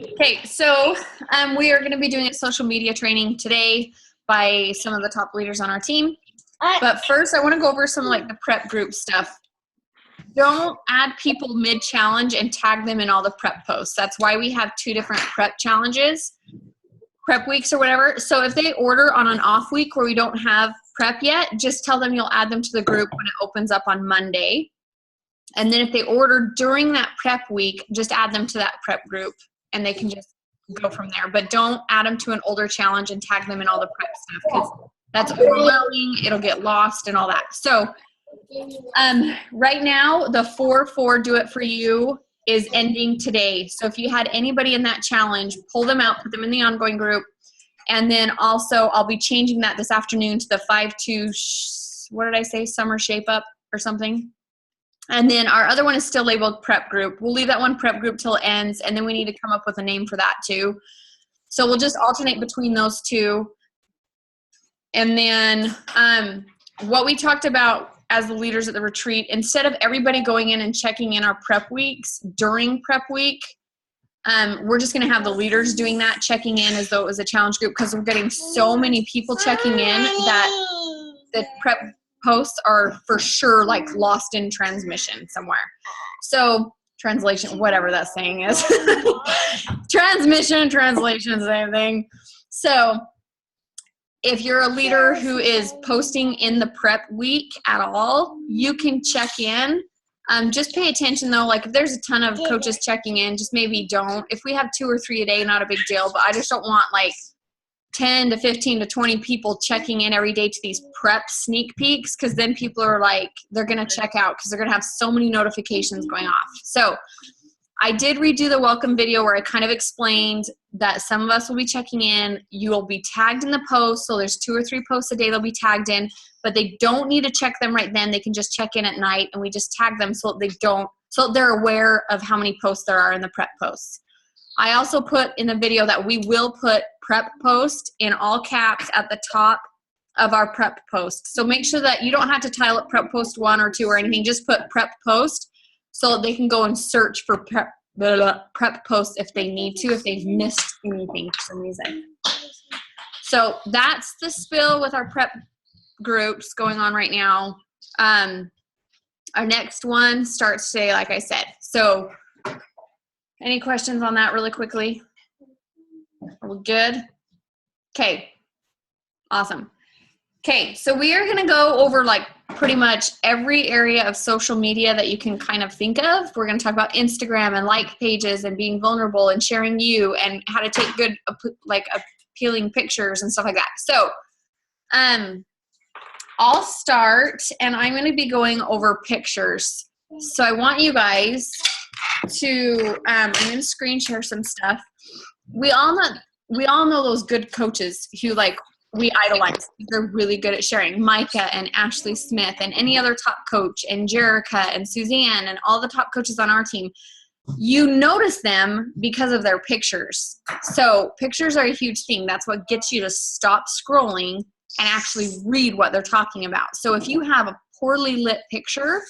Okay, so we are going to be doing a social media training today by some of the top leaders on our team. But first, I want to go over some like the prep group stuff. Don't add people mid-challenge and tag them in all the prep posts. That's why we have 2 different prep challenges, prep weeks or whatever. So if they order on an off week where we don't have prep yet, just tell them you'll add them to the group when it opens up on Monday. And then if they order during that prep week, just add them to that prep group and they can just go from there. But don't add them to an older challenge and tag them in all the prep stuff because that's overwhelming. It'll get lost and all that. So right now, the 4-4 Do It For You is ending today. So if you had anybody in that challenge, pull them out, put them in the ongoing group. And then also I'll be changing that this afternoon to the 5-2, what did I say, summer shape up or something. And then our other one is still labeled prep group. We'll leave that one prep group till it ends, and then we need to come up with a name for that too. So we'll just alternate between those 2. And then what we talked about as the leaders at the retreat, instead of everybody going in and checking in our prep weeks during prep week, we're just going to have the leaders doing that, checking in as though it was a challenge group, because we're getting so many people checking in that the prep posts are for sure like lost in transmission somewhere. So translation, whatever that saying is. Transmission, translation, same thing. So if you're a leader who is posting in the prep week at all, you can check in. Just pay attention though, like if there's a ton of coaches checking in, just maybe don't. If we have 2 or 3 a day, not a big deal, but I just don't want like 10 to 15 to 20 people checking in every day to these prep sneak peeks, because then people are like, they're going to check out because they're going to have so many notifications going off. So I did redo the welcome video where I kind of explained that some of us will be checking in. You will be tagged in the post. So there's 2 or 3 posts a day they'll be tagged in, but they don't need to check them right then. They can just check in at night, and we just tag them so they're aware of how many posts there are in the prep posts. I also put in the video that we will put prep post in all caps at the top of our prep post. So make sure that you don't have to title it prep post 1 or 2 or anything. Just put prep post so they can go and search for prep post if they need to, if they've missed anything for some reason. So that's the spill with our prep groups going on right now. Our next one starts today, like I said. So any questions on that really quickly? Are we good? Okay, awesome. Okay, so we are going to go over like pretty much every area of social media that you can kind of think of. We're going to talk about Instagram and like pages and being vulnerable and sharing you and how to take good, like appealing pictures and stuff like that. So I'll start, and I'm going to be going over pictures. So I want you guys to, I'm going to screen share some stuff. We all know those good coaches who like we idolize. They're really good at sharing. Micah and Ashley Smith and any other top coach, and Jerica and Suzanne and all the top coaches on our team. You notice them because of their pictures. So pictures are a huge thing. That's what gets you to stop scrolling and actually read what they're talking about. So if you have a poorly lit picture,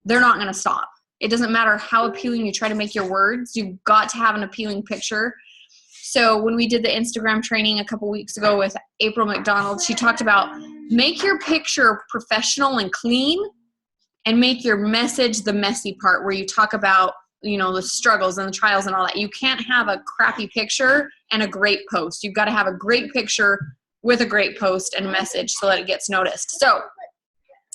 they're not going to stop. It doesn't matter how appealing you try to make your words. You've got to have an appealing picture. So when we did the Instagram training a couple weeks ago with April McDonald, she talked about make your picture professional and clean, and make your message the messy part where you talk about, you know, the struggles and the trials and all that. You can't have a crappy picture and a great post. You've got to have a great picture with a great post and a message so that it gets noticed. So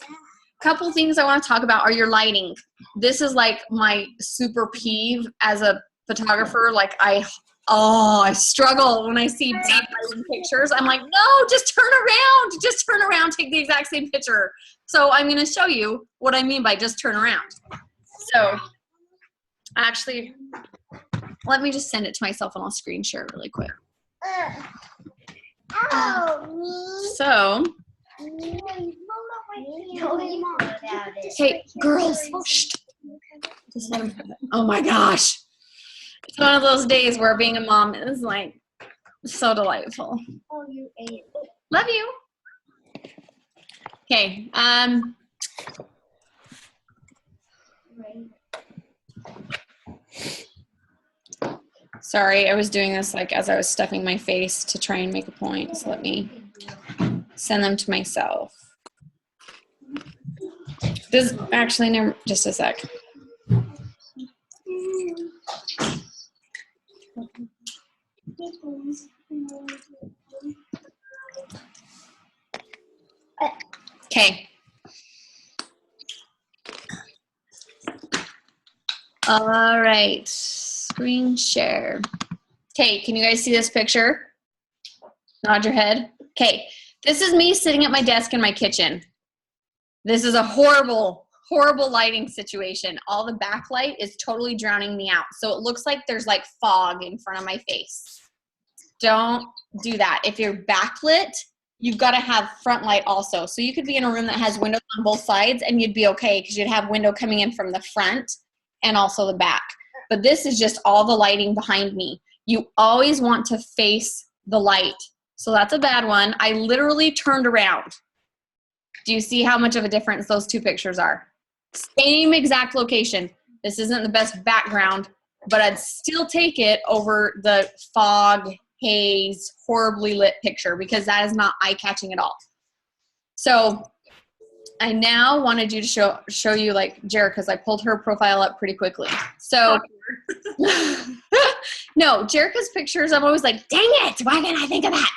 a couple things I want to talk about are your lighting. This is like my super peeve as a photographer. Like I struggle when I see bad lighting pictures. I'm like, no, just turn around, take the exact same picture. So I'm going to show you what I mean by just turn around. So actually, let me just send it to myself and I'll screen share it really quick. So, hey, girls, shh. Oh my gosh. It's one of those days where being a mom is like so delightful. Oh, you ate it. Love you. Okay. Sorry, I was doing this like as I was stuffing my face to try and make a point. So let me send them to myself. This actually never, just a sec. Okay. All right, screen share. Okay, can you guys see this picture? Nod your head. Okay, this is me sitting at my desk in my kitchen. This is a horrible, horrible lighting situation. All the backlight is totally drowning me out. So it looks like there's like fog in front of my face. Don't do that. If you're backlit, you've got to have front light also. So you could be in a room that has windows on both sides and you'd be okay because you'd have window coming in from the front and also the back. But this is just all the lighting behind me. You always want to face the light. So that's a bad one. I literally turned around. Do you see how much of a difference those two pictures are? Same exact location. This isn't the best background, but I'd still take it over the fog, haze, horribly lit picture because that is not eye-catching at all. So I now wanted you to show you like Jerica's. I pulled her profile up pretty quickly. So no, Jerica's pictures, I'm always like, dang it, why can't I think of that?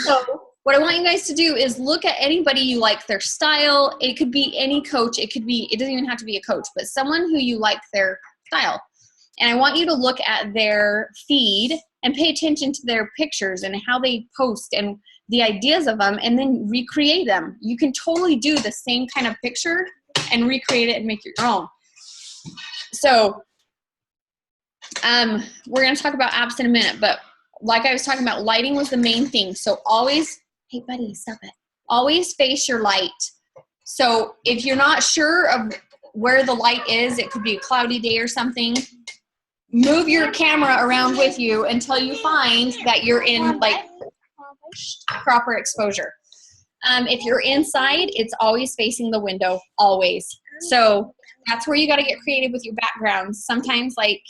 So what I want you guys to do is look at anybody you like their style. It could be any coach. It doesn't even have to be a coach, but someone who you like their style. And I want you to look at their feed and pay attention to their pictures and how they post and the ideas of them and then recreate them. You can totally do the same kind of picture and recreate it and make it your own. So we're going to talk about apps in a minute, but like I was talking about, lighting was the main thing. So always, hey buddy, stop it. Always face your light. So if you're not sure of where the light is, it could be a cloudy day or something, move your camera around with you until you find that you're in like proper exposure. If you're inside, it's always facing the window, always. So that's where you got to get creative with your backgrounds. Sometimes like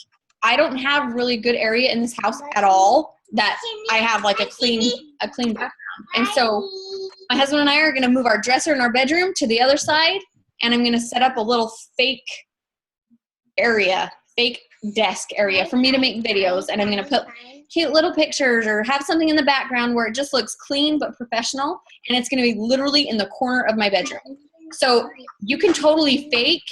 I don't have really good area in this house at all that I have like a clean background. And so my husband and I are going to move our dresser in our bedroom to the other side, and I'm going to set up a little fake desk area for me to make videos, and I'm going to put cute little pictures or have something in the background where it just looks clean but professional, and it's going to be literally in the corner of my bedroom. So you can totally fake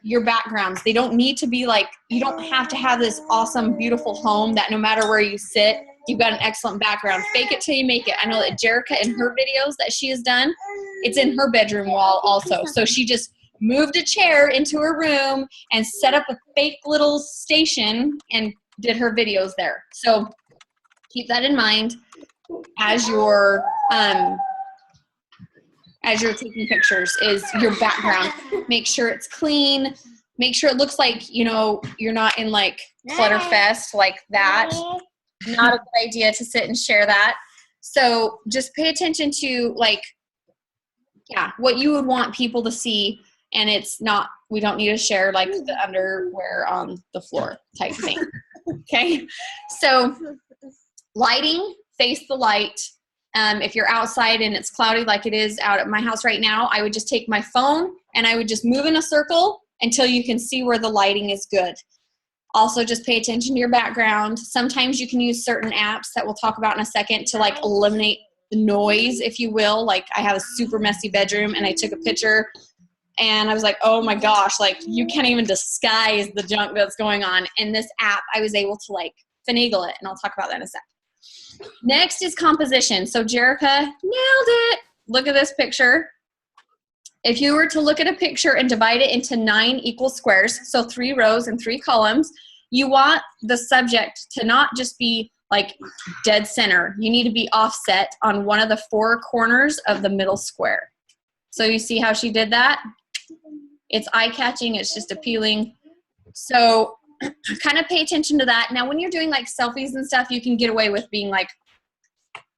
your backgrounds. They don't need to be like, you don't have to have this awesome, beautiful home that no matter where you sit, you've got an excellent background. Fake it till you make it. I know that Jerica in her videos that she has done, it's in her bedroom wall also. So she just moved a chair into her room and set up a fake little station and did her videos there. So keep that in mind as you're taking pictures, is your background. Make sure it's clean. Make sure it looks like, you know, you're not in like Clutterfest like that. Not a good idea to sit and share that. So just pay attention to like, yeah, what you would want people to see. And it's not, we don't need to share like the underwear on the floor type thing. Okay. So lighting, face the light. If you're outside and it's cloudy like it is out at my house right now, I would just take my phone and I would just move in a circle until you can see where the lighting is good. Also, just pay attention to your background. Sometimes you can use certain apps that we'll talk about in a second to like eliminate the noise, if you will. Like I have a super messy bedroom and I took a picture and I was like, oh my gosh, like you can't even disguise the junk that's going on. In this app, I was able to like finagle it, and I'll talk about that in a sec. Next is composition. So Jerica nailed it. Look at this picture. If you were to look at a picture and divide it into 9 equal squares, so 3 rows and 3 columns, you want the subject to not just be like dead center. You need to be offset on one of the 4 corners of the middle square. So you see how she did that? It's eye-catching. It's just appealing. So kind of pay attention to that. Now, when you're doing like selfies and stuff, you can get away with being like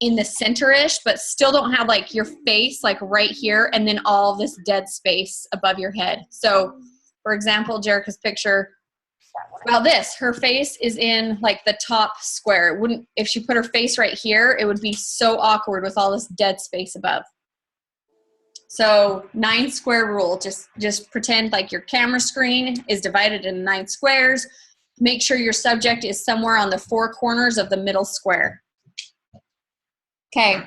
in the center-ish, but still don't have like your face like right here and then all this dead space above your head. So for example, Jerica's picture, Well, her face is in like the top square. It wouldn't, if she put her face right here, it would be so awkward with all this dead space above. So 9 square rule, just pretend like your camera screen is divided into 9 squares. Make sure your subject is somewhere on the 4 corners of the middle square. Okay.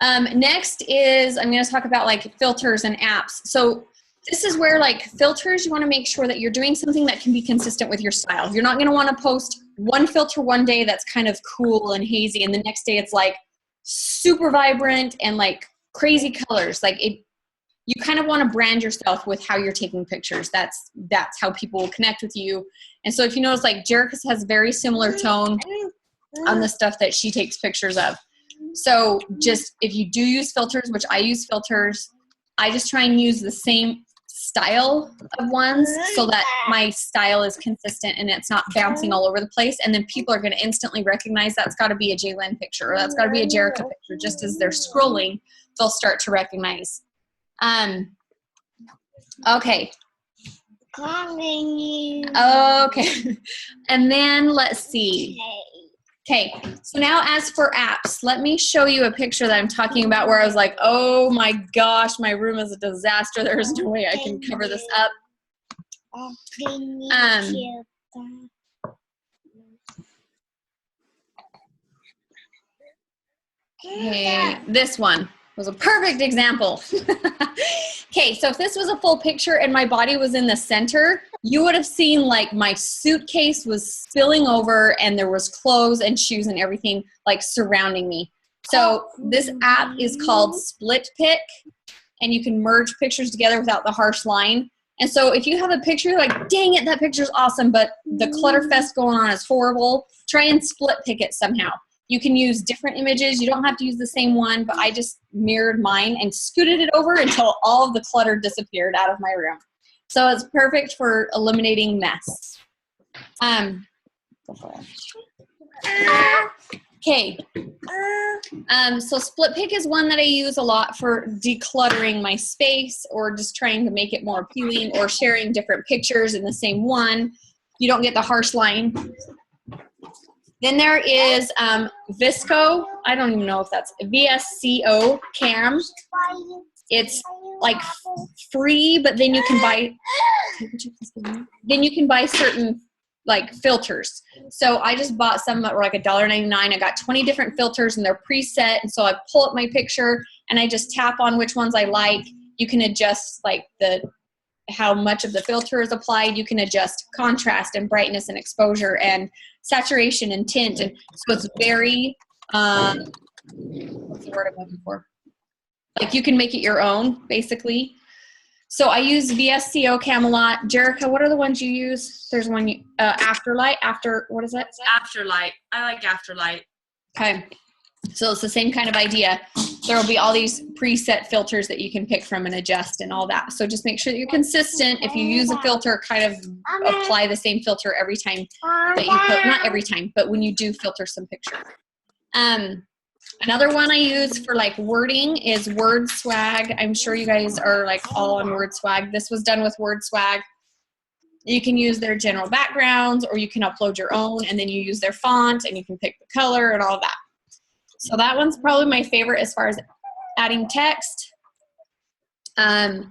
Next is, I'm going to talk about like filters and apps. So this is where like filters, you want to make sure that you're doing something that can be consistent with your style. You're not going to want to post one filter one day that's kind of cool and hazy, and the next day it's like super vibrant and like crazy colors. Like you kind of want to brand yourself with how you're taking pictures. That's how people will connect with you. And so if you notice, like Jerica's has very similar tone on the stuff that she takes pictures of. So just if you do use filters, which I use filters, I just try and use the same style of ones so that my style is consistent and it's not bouncing all over the place. And then people are going to instantly recognize that's got to be a Jaylin picture, or that's got to be a Jerica picture. Just as they're scrolling, they'll start to recognize. Okay. Okay. And then let's see. Okay, so now as for apps, let me show you a picture that I'm talking about where I was like, oh my gosh, my room is a disaster. There's no way I can cover this up. Okay, this one was a perfect example. Okay, so if this was a full picture and my body was in the center, you would have seen like my suitcase was spilling over and there was clothes and shoes and everything like surrounding me. So this app is called Split Pick, and you can merge pictures together without the harsh line. And so if you have a picture, you're like, dang it, that picture's awesome, but the clutter fest going on is horrible, try and split pick it somehow. You can use different images. You don't have to use the same one, but I just mirrored mine and scooted it over until all of the clutter disappeared out of my room. So it's perfect for eliminating mess. Okay. So Split Pick is one that I use a lot for decluttering my space, or just trying to make it more appealing, or sharing different pictures in the same one. You don't get the harsh line. Then there is VSCO. I don't even know if that's VSCO Cam. It's like free, but then you can buy certain like filters. So I just bought some that were like $1.99. I got 20 different filters and they're preset. And so I pull up my picture and I just tap on which ones I like. You can adjust like how much of the filter is applied. You can adjust contrast and brightness and exposure and saturation and tint. And so it's very, what's the word I'm looking for? Like you can make it your own, basically. So I use VSCO Cam a lot. Jerica, what are the ones you use? There's one, Afterlight. What is it? Afterlight. I like Afterlight. Okay. So it's the same kind of idea. There will be all these preset filters that you can pick from and adjust and all that. So just make sure that you're consistent. If you use a filter, kind of apply the same filter every time that you put, not every time, but when you do filter some pictures. Another one I use for like wording is WordSwag. I'm sure you guys are like all on WordSwag. This was done with WordSwag. You can use their general backgrounds, or you can upload your own, and then you use their font and you can pick the color and all that. So that one's probably my favorite as far as adding text. Facetune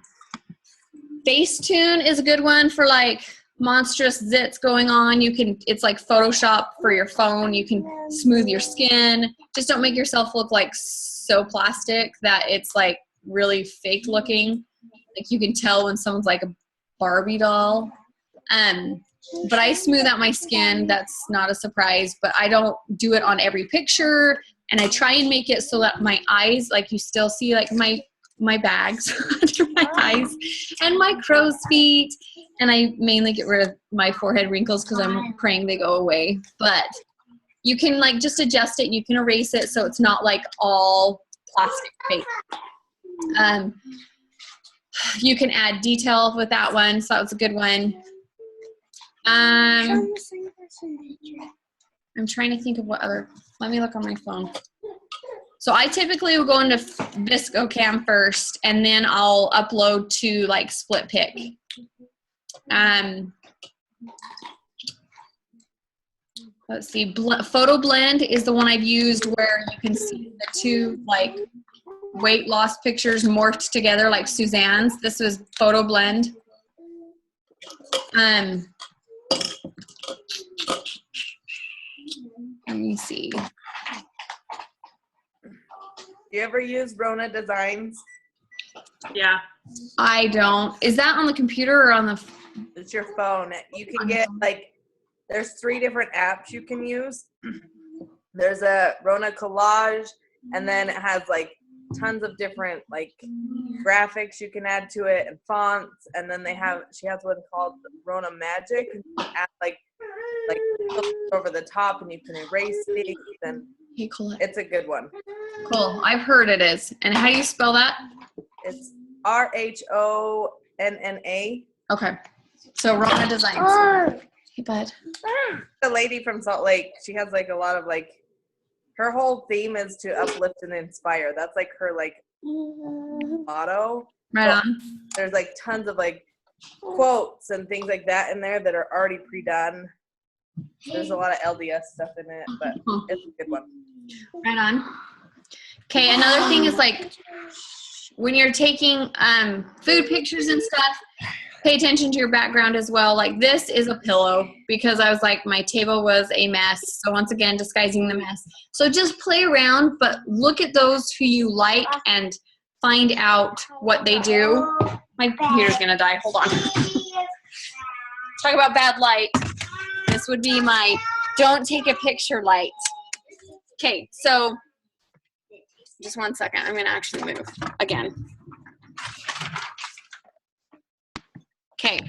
is a good one for like monstrous zits going on. It's like Photoshop for your phone. You can smooth your skin. Just don't make yourself look like so plastic that it's like really fake looking. Like you can tell when someone's like a Barbie doll. But I smooth out my skin. That's not a surprise, but I don't do it on every picture. And I try and make it so that my eyes, like you still see like my bags under my eyes and my crow's feet. And I mainly get rid of my forehead wrinkles because I'm praying they go away. But you can like just adjust it. You can erase it so it's not like all plastic fake. You can add detail with that one. So that was a good one. I'm trying to think of what other, let me look on my phone. So I typically will go into VSCO Cam first, and then I'll upload to like Split Pick. Let's see, Photo Blend is the one I've used where you can see the two like weight loss pictures morphed together like Suzanne's. This was Photo Blend. Let me see. Do you ever use Rona Designs? Yeah. I don't. Is that on the computer or on the? It's your phone. You can get like, there's 3 different apps you can use. There's a Rona Collage, and then it has like tons of different like graphics you can add to it and fonts, and then she has one called Rona Magic, and you can add like over the top, and you can erase things, and Hey, Colette. it's a good one. Cool. I've heard it is. And how do you spell that? It's RHONNA. Okay. So Rona Designs. Hey, bud. The lady from Salt Lake, she has like a lot of like, her whole theme is to uplift and inspire. That's like her like motto. Right on. There's like tons of like quotes and things like that in there that are already pre-done. There's a lot of LDS stuff in it, but it's a good one. Right on. Okay, another thing is like when you're taking food pictures and stuff, pay attention to your background as well. Like this is a pillow because I was like, my table was a mess. So once again, disguising the mess. So just play around, but look at those who you like and find out what they do. My computer's gonna die, hold on. Talk about bad light. This would be my don't take a picture light. Okay, so just one second. I'm gonna actually move again. Okay,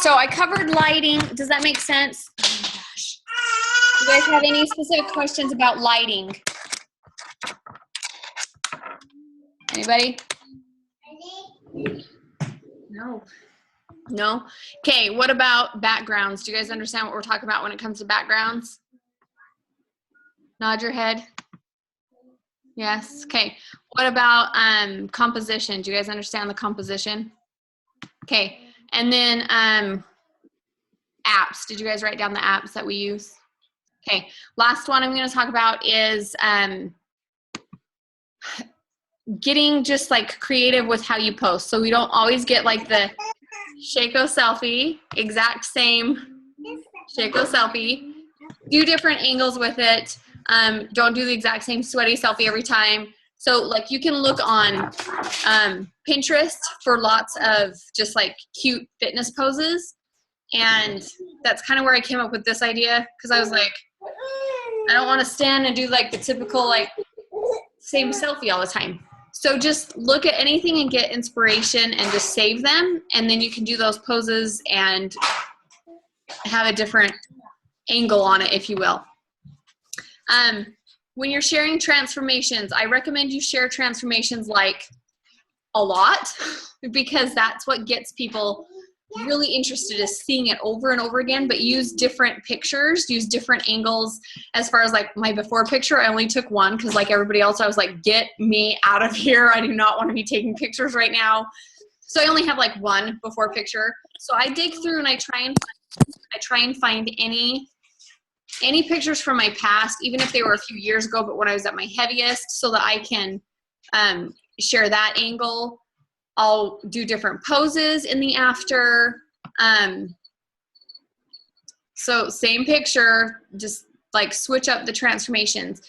so I covered lighting. Does that make sense? Oh my gosh. Do you guys have any specific questions about lighting? Anybody? No. No? Okay, what about backgrounds? Do you guys understand what we're talking about when it comes to backgrounds? Nod your head. Yes, okay. What about composition? Do you guys understand the composition? Okay, and then apps. Did you guys write down the apps that we use? Okay, last one I'm going to talk about is getting just like creative with how you post. So we don't always get like the Shako selfie, exact same Shako selfie. Do different angles with it. Don't do the exact same sweaty selfie every time. So like you can look on Pinterest for lots of just like cute fitness poses. And that's kind of where I came up with this idea because I was like, I don't want to stand and do like the typical like same selfie all the time. So just look at anything and get inspiration and just save them. And then you can do those poses and have a different angle on it, if you will. When you're sharing transformations, I recommend you share transformations like a lot because that's what gets people really interested is seeing it over and over again, but use different pictures, use different angles. As far as like my before picture, I only took one because like everybody else, I was like, get me out of here. I do not want to be taking pictures right now. So I only have like one before picture. So I dig through and I try and find any pictures from my past, even if they were a few years ago, but when I was at my heaviest, so that I can share that angle. I'll do different poses in the after. So same picture, just like switch up the transformations.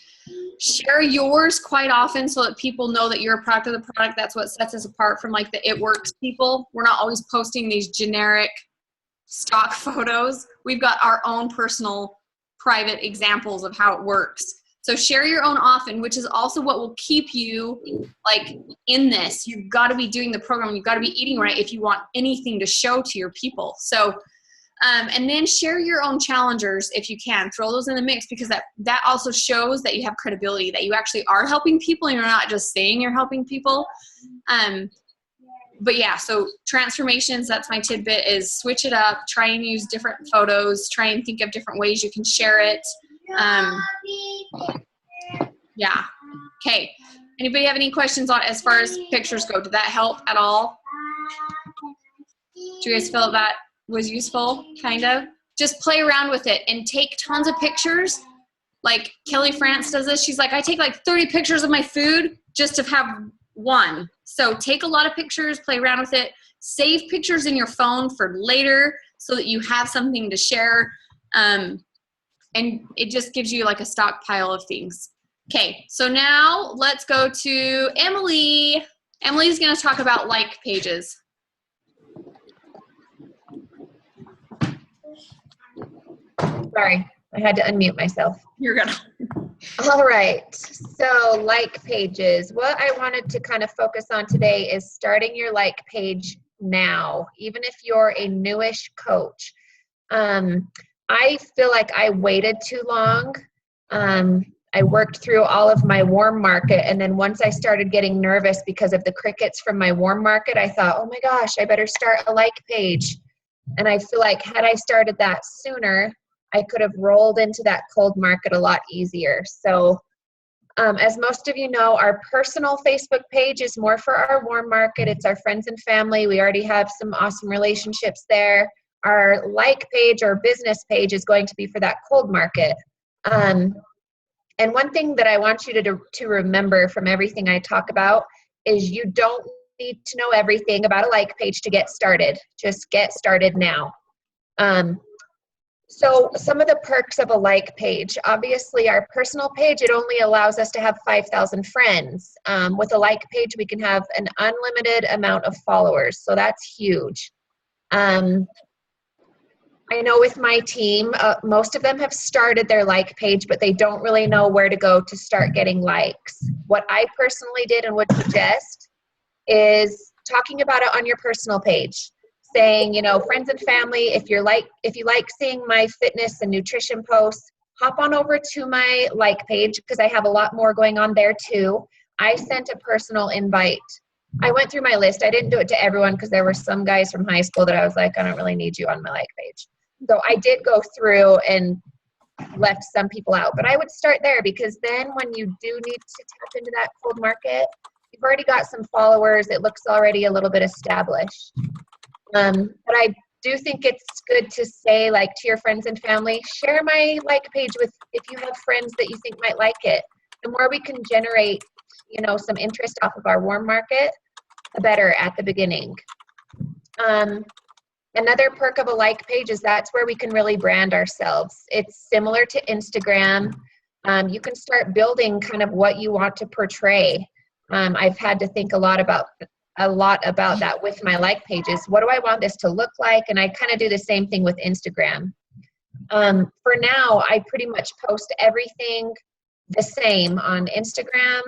Share yours quite often so that people know that you're a product of the product. That's what sets us apart from like the It Works people. We're not always posting these generic stock photos. We've got our own personal private examples of how it works. So share your own often, which is also what will keep you like in this. You've got to be doing the program. You've got to be eating right if you want anything to show to your people. So, and then share your own challengers if you can. Throw those in the mix because that also shows that you have credibility, that you actually are helping people and you're not just saying you're helping people. But yeah, so transformations, that's my tidbit, is switch it up, try and use different photos, try and think of different ways you can share it. Yeah. Okay. Anybody have any questions on as far as pictures go? Did that help at all? Do you guys feel that was useful, kind of. Just play around with it and take tons of pictures. Like Kelly France does this. She's like, I take like 30 pictures of my food just to have one. So take a lot of pictures, play around with it. Save pictures in your phone for later so that you have something to share. And it just gives you like a stockpile of things. Okay, so now let's go to Emily. Emily's going to talk about like pages. Sorry, I had to unmute myself. You're gonna. All right, so like pages. What I wanted to kind of focus on today is starting your like page now, even if you're a newish coach. I feel like I waited too long. I worked through all of my warm market, and then once I started getting nervous because of the crickets from my warm market, I thought, oh my gosh, I better start a like page. And I feel like had I started that sooner, I could have rolled into that cold market a lot easier. So as most of you know, our personal Facebook page is more for our warm market. It's our friends and family. We already have some awesome relationships there. Our like page or business page is going to be for that cold market. And one thing that I want you to remember from everything I talk about is you don't need to know everything about a like page to get started. Just get started now. So some of the perks of a like page, obviously our personal page, it only allows us to have 5,000 friends. With a like page, we can have an unlimited amount of followers. So that's huge. I know with my team, most of them have started their like page, but they don't really know where to go to start getting likes. What I personally did and would suggest is talking about it on your personal page. Saying, friends and family, if you like seeing my fitness and nutrition posts, hop on over to my like page because I have a lot more going on there too. I sent a personal invite. I went through my list. I didn't do it to everyone because there were some guys from high school that I was like, I don't really need you on my like page. So I did go through and left some people out, but I would start there because then when you do need to tap into that cold market, you've already got some followers. It looks already a little bit established. But I do think it's good to say, like, to your friends and family, share my like page with, if you have friends that you think might like it. The more we can generate, some interest off of our warm market, the better at the beginning. Another perk of a like page is that's where we can really brand ourselves. It's similar to Instagram. You can start building kind of what you want to portray. I've had to think a lot about that with my like pages. What do I want this to look like? And I kind of do the same thing with Instagram. For now, I pretty much post everything the same on Instagram,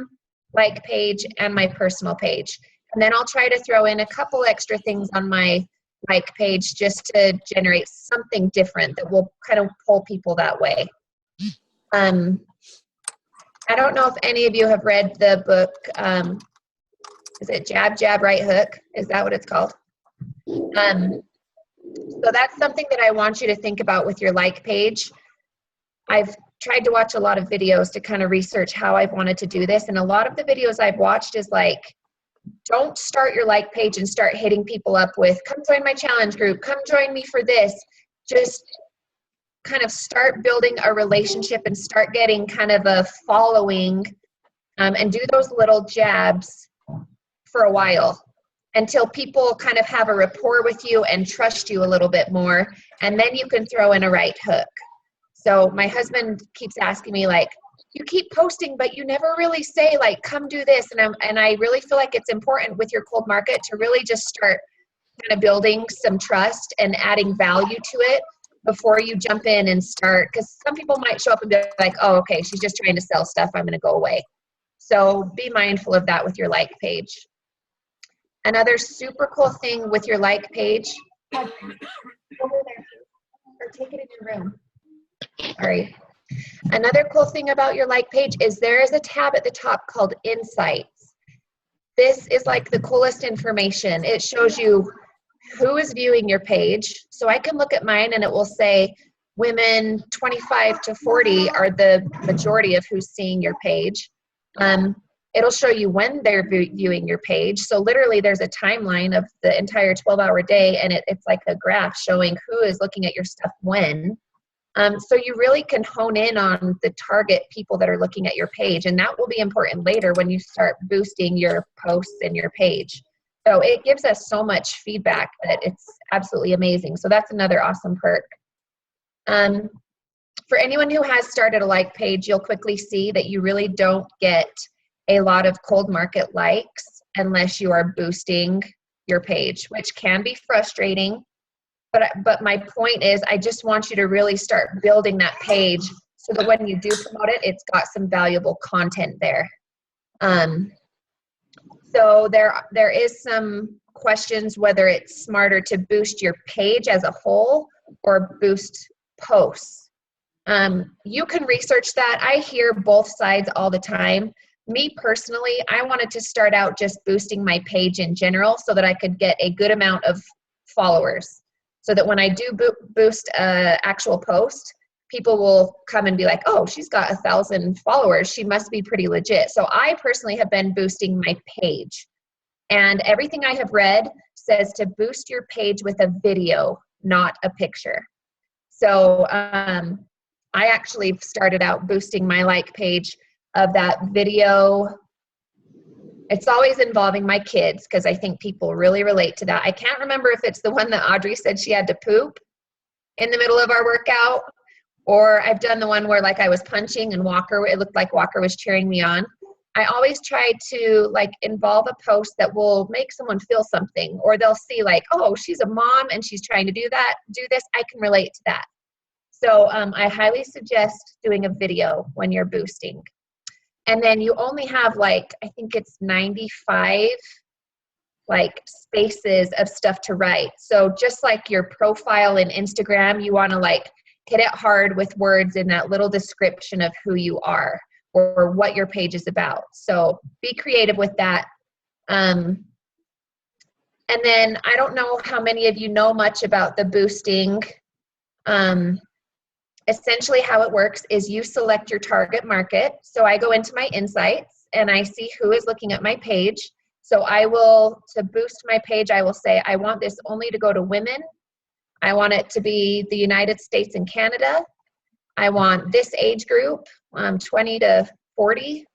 like page, and my personal page. And then I'll try to throw in a couple extra things on my like page just to generate something different that will kind of pull people that way. I don't know if any of you have read the book, is it Jab, Jab, Right Hook? Is that what it's called? So that's something that I want you to think about with your like page. I've tried to watch a lot of videos to kind of research how I've wanted to do this. And a lot of the videos I've watched is like, don't start your like page and start hitting people up with, come join my challenge group, come join me for this. Just kind of start building a relationship and start getting kind of a following, and do those little jabs for a while until people kind of have a rapport with you and trust you a little bit more. And then you can throw in a right hook. So my husband keeps asking me, like, you keep posting, but you never really say, like, come do this. And I really feel like it's important with your cold market to really just start kind of building some trust and adding value to it before you jump in and start. Because some people might show up and be like, oh, okay, she's just trying to sell stuff, I'm going to go away. So be mindful of that with your like page. Another super cool thing with your like page, over there, or take it in your room. Sorry. Another cool thing about your like page is there is a tab at the top called Insights. This is like the coolest information. It shows you who is viewing your page. So I can look at mine and it will say women 25 to 40 are the majority of who's seeing your page. It'll show you when they're viewing your page. So literally there's a timeline of the entire 12-hour day, and it's like a graph showing who is looking at your stuff when. So you really can hone in on the target people that are looking at your page, and that will be important later when you start boosting your posts and your page. So it gives us so much feedback that it's absolutely amazing. So that's another awesome perk. For anyone who has started a like page, you'll quickly see that you really don't get a lot of cold market likes unless you are boosting your page, which can be frustrating. But my point is, I just want you to really start building that page so that when you do promote it, it's got some valuable content there. So there is some questions whether it's smarter to boost your page as a whole or boost posts. You can research that. I hear both sides all the time. Me personally, I wanted to start out just boosting my page in general so that I could get a good amount of followers. So that when I do boost an actual post, people will come and be like, oh, she's got 1,000 followers. She must be pretty legit. So I personally have been boosting my page. And everything I have read says to boost your page with a video, not a picture. So I actually started out boosting my like page of that video. It's always involving my kids because I think people really relate to that. I can't remember if it's the one that Audrey said she had to poop in the middle of our workout, or I've done the one where like I was punching and it looked like Walker was cheering me on. I always try to like involve a post that will make someone feel something, or they'll see like, oh, she's a mom and she's trying to do this. I can relate to that. So I highly suggest doing a video when you're boosting. And then you only have like, I think it's 95 like spaces of stuff to write. So just like your profile in Instagram, you want to like hit it hard with words in that little description of who you are or what your page is about. So be creative with that. And then I don't know how many of you know much about the boosting. Essentially how it works is you select your target market. So I go into my insights and I see who is looking at my page. So to boost my page, I will say, I want this only to go to women. I want it to be the United States and Canada. I want this age group, 20 to 40.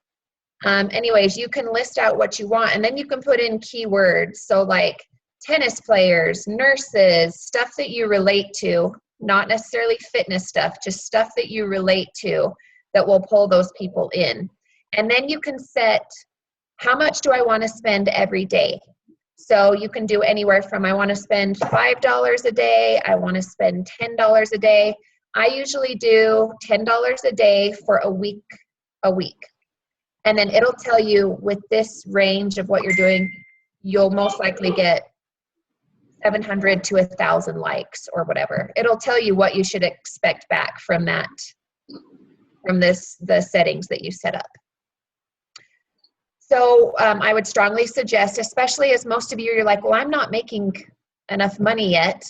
Anyways, you can list out what you want, and then you can put in keywords. So like tennis players, nurses, stuff that you relate to. Not necessarily fitness stuff, just stuff that you relate to that will pull those people in. And then you can set how much do I want to spend every day. So you can do anywhere from I want to spend $5 a day, I want to spend $10 a day. I usually do $10 a day for a week. And then it'll tell you with this range of what you're doing, you'll most likely get 700 to 1,000 likes or whatever. It'll tell you what you should expect back from the settings that you set up. So I would strongly suggest, especially as most of you, you're like, well, I'm not making enough money yet.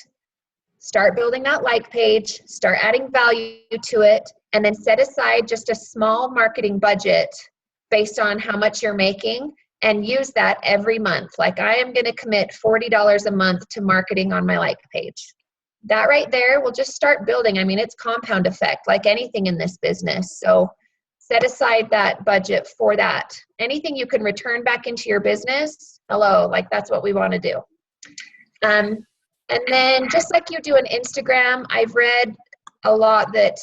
Start building that like page, start adding value to it, and then set aside just a small marketing budget based on how much you're making. And use that every month. Like I am going to commit $40 a month to marketing on my like page. That right there will just start building. I mean, it's compound effect like anything in this business. So set aside that budget for that. Anything you can return back into your business, like that's what we want to do. And then just like you do an Instagram, I've read a lot that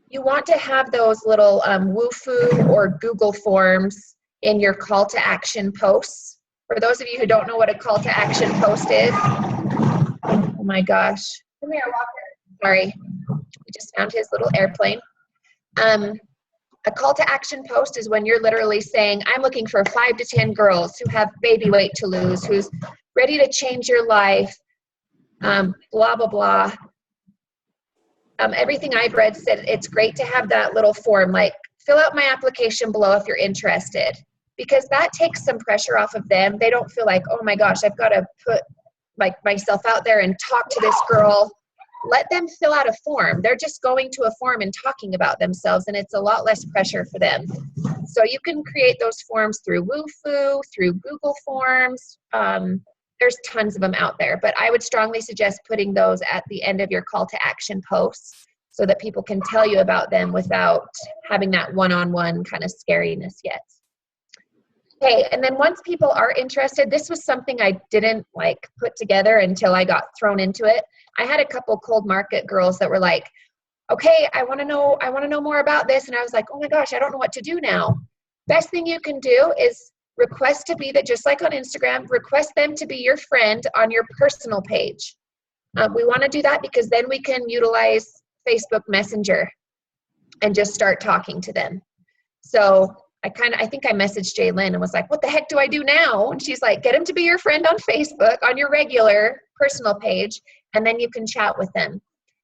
you want to have those little Wufoo or Google forms in your call to action posts. For those of you who don't know what a call to action post is, oh my gosh, come here, Walker. Sorry, we just found his little airplane. A call to action post is when you're literally saying, I'm looking for 5 to 10 girls who have baby weight to lose, who's ready to change your life, blah, blah, blah. Everything I've read said it's great to have that little form, like fill out my application below if you're interested. Because that takes some pressure off of them. They don't feel like, oh my gosh, I've got to put like myself out there and talk to this girl let them fill out a form. They're just going to a form and talking about themselves, and it's a lot less pressure for them. So you can create those forms through Wufoo, through Google Forms. There's tons of them out there, but I would strongly suggest putting those at the end of your call to action posts so that people can tell you about them without having that one-on-one kind of scariness yet. Okay, and then once people are interested, this was something I didn't like put together until I got thrown into it. I had a couple cold market girls that were like, okay, I want to know more about this. And I was like, oh my gosh, I don't know what to do now. Best thing you can do is request to be that, just like on Instagram, request them to be your friend on your personal page. We want to do that because then we can utilize Facebook Messenger and just start talking to them. So I think I messaged Jaylyn and was like, what the heck do I do now? And she's like, get them to be your friend on Facebook on your regular personal page, and then you can chat with them.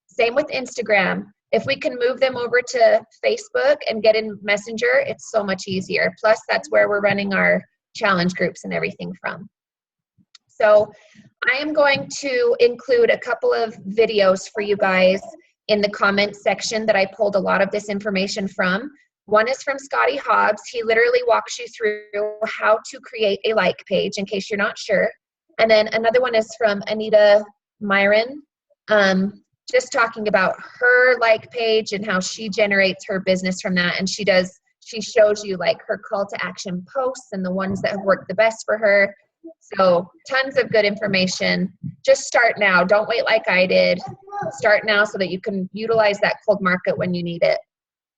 Same with Instagram. If we can move them over to Facebook and get in Messenger, it's so much easier. Plus, that's where we're running our challenge groups and everything from. So I am going to include a couple of videos for you guys in the comments section that I pulled a lot of this information from. One is from Scotty Hobbs. He literally walks you through how to create a like page in case you're not sure. And then another one is from Anita Myron, just talking about her like page and how she generates her business from that. And she shows you like her call to action posts and the ones that have worked the best for her. So tons of good information. Just start now. Don't wait like I did. Start now so that you can utilize that cold market when you need it.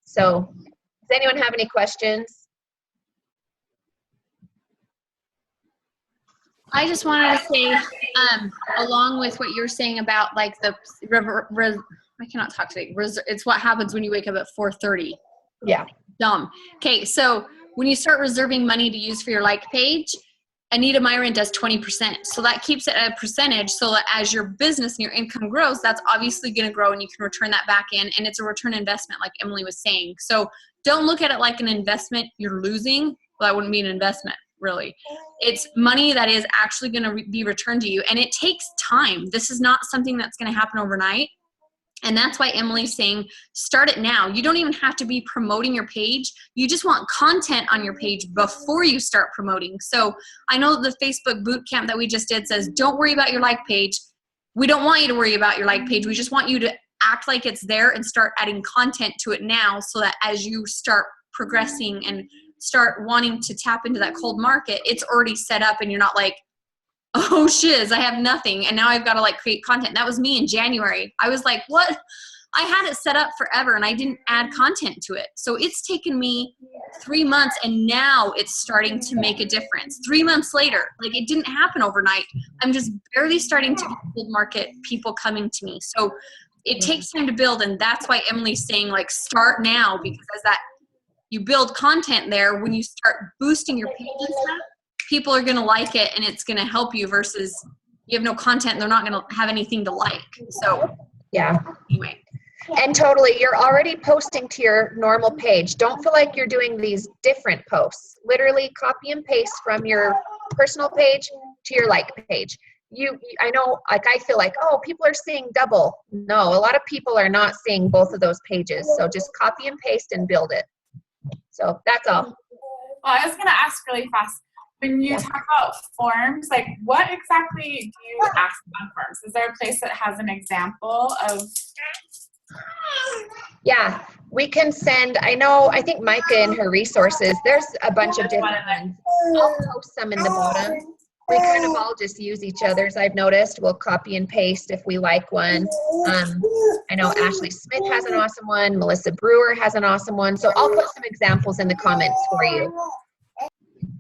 So does anyone have any questions? I just wanted to say, along with what you're saying about like the I cannot talk today. It's what happens when you wake up at 4:30. Yeah. Dumb. Okay, so when you start reserving money to use for your like page, Anita Myron does 20%. So that keeps it at a percentage so that as your business and your income grows, that's obviously going to grow and you can return that back in. And it's a return investment like Emily was saying. So don't look at it like an investment you're losing. Well, that wouldn't be an investment, really. It's money that is actually going to be returned to you. And it takes time. This is not something that's going to happen overnight. And that's why Emily's saying, start it now. You don't even have to be promoting your page. You just want content on your page before you start promoting. So I know the Facebook boot camp that we just did says, don't worry about your like page. We don't want you to worry about your like page. We just want you to act like it's there and start adding content to it now so that as you start progressing and start wanting to tap into that cold market, it's already set up and you're not like, oh shiz, I have nothing and now I've got to like create content. That was me in January. I was like, what? I had it set up forever and I didn't add content to it. So it's taken me 3 months and now it's starting to make a difference. 3 months later, like it didn't happen overnight. I'm just barely starting to get cold market people coming to me. So it takes time to build, and that's why Emily's saying like start now, because as that you build content there, when you start boosting your page and stuff, people are going to like it and it's going to help you versus you have no content and they're not going to have anything to like. So yeah. Anyway. And totally, you're already posting to your normal page. Don't feel like you're doing these different posts. Literally copy and paste from your personal page to your like page. I know, like I feel like, oh, people are seeing double. No, a lot of people are not seeing both of those pages. So just copy and paste and build it. So that's all. Well, I was going to ask really fast. When you talk about forms, like what exactly do you ask on forms? Is there a place that has an example of? Yeah, we can send, I think Micah in her resources, there's a bunch of different ones. I'll post some in the bottom. We kind of all just use each other's, I've noticed. We'll copy and paste if we like one. I know Ashley Smith has an awesome one. Melissa Brewer has an awesome one. So I'll put some examples in the comments for you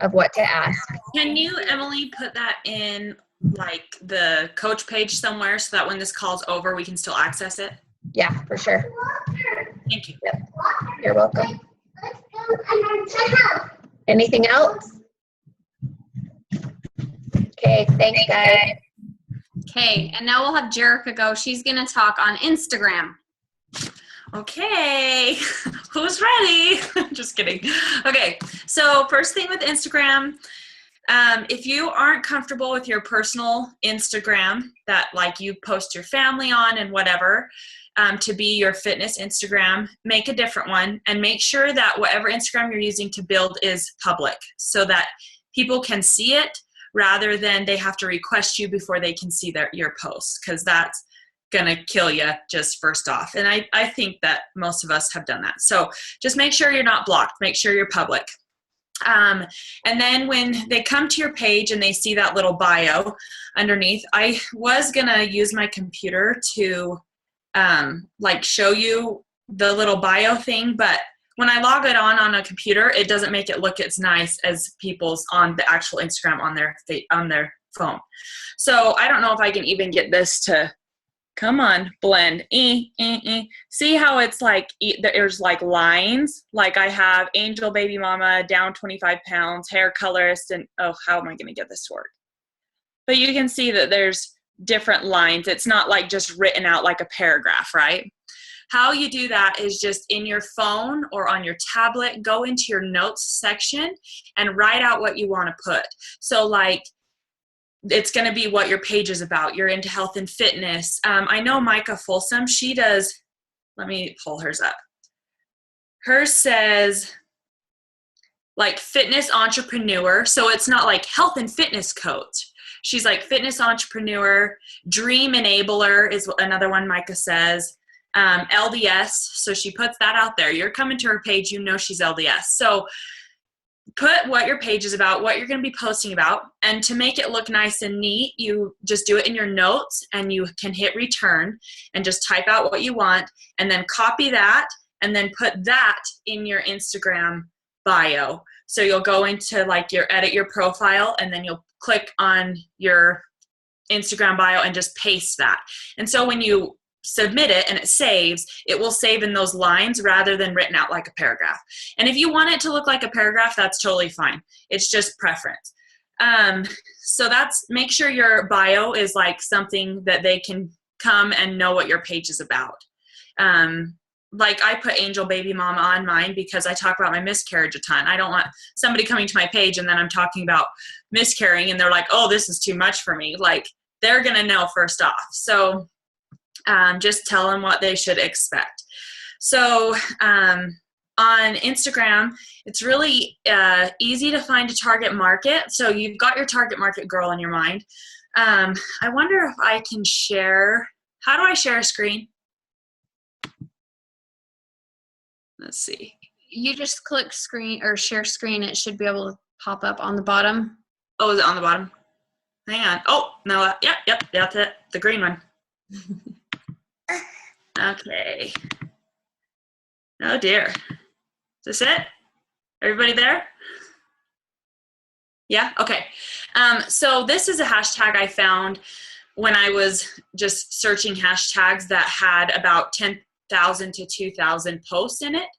of what to ask. Can you, Emily, put that in like the coach page somewhere so that when this call's over, we can still access it? Yeah, for sure. Thank you. Yep. You're welcome. Anything else? Okay, thanks guys. Okay, and now we'll have Jerica go. She's going to talk on Instagram. Okay, who's ready? Just kidding. Okay, so first thing with Instagram, If you aren't comfortable with your personal Instagram that like you post your family on and whatever, to be your fitness Instagram, make a different one and make sure that whatever Instagram you're using to build is public so that people can see it rather than they have to request you before they can see your posts, because that's gonna kill you just first off. And I think that most of us have done that. So just make sure you're not blocked, make sure you're public. And then when they come to your page and they see that little bio underneath, I was gonna use my computer to like show you the little bio thing, but when I log it on a computer, it doesn't make it look as nice as people's on the actual Instagram on their phone. So I don't know if I can even get this to come on, blend. See how it's like there's like lines, like I have Angel Baby Mama down 25 pounds, hair colorist, and oh, how am I going to get this to work? But you can see that there's different lines. It's not like just written out like a paragraph, right? How you do that is just in your phone or on your tablet, go into your notes section and write out what you want to put. So like, it's going to be what your page is about. You're into health and fitness. I know Micah Folsom, she does, let me pull hers up. Hers says like fitness entrepreneur. So it's not like health and fitness coach. She's like fitness entrepreneur, dream enabler is another one Micah says. LDS. So she puts that out there. You're coming to her page, you know she's LDS. So put what your page is about, what you're going to be posting about, and to make it look nice and neat, you just do it in your notes and you can hit return and just type out what you want and then copy that and then put that in your Instagram bio. So you'll go into like edit your profile and then you'll click on your Instagram bio and just paste that. And so when you submit it and it saves, it will save in those lines rather than written out like a paragraph. And if you want it to look like a paragraph, that's totally fine. It's just preference. So make sure your bio is like something that they can come and know what your page is about. Like I put Angel Baby Mama on mine because I talk about my miscarriage a ton. I don't want somebody coming to my page and then I'm talking about miscarrying and they're like, oh, this is too much for me. Like they're going to know first off. So just tell them what they should expect. So on Instagram, it's really easy to find a target market. So you've got your target market girl in your mind. I wonder if I can share. How do I share a screen? Let's see. You just click screen or share screen. It should be able to pop up on the bottom. Oh, is it on the bottom? Hang on. Oh, no. Yep. That's it. The green one. Okay. Oh dear. Is this it? Everybody there? Yeah? Okay. So this is a hashtag I found when I was just searching hashtags that had about 10,000 to 2,000 posts in it.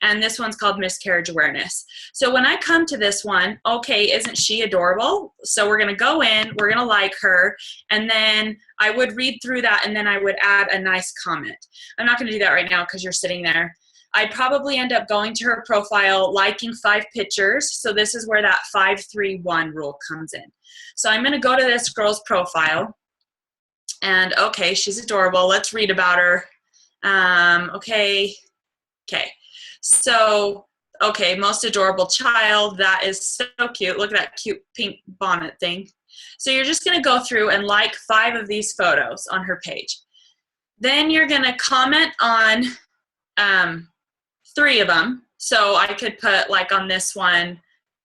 And this one's called miscarriage awareness. So when I come to this one, okay, isn't she adorable? So we're going to go in, we're going to like her, and then I would read through that and then I would add a nice comment. I'm not going to do that right now because you're sitting there. I'd probably end up going to her profile, liking 5 pictures. So this is where that 5-3-1 rule comes in. So I'm going to go to this girl's profile and okay, she's adorable. Let's read about her. Okay. So, okay, most adorable child. That is so cute. Look at that cute pink bonnet thing. So you're just going to go through and like 5 of these photos on her page. Then you're going to comment on 3 of them. So I could put like on this one,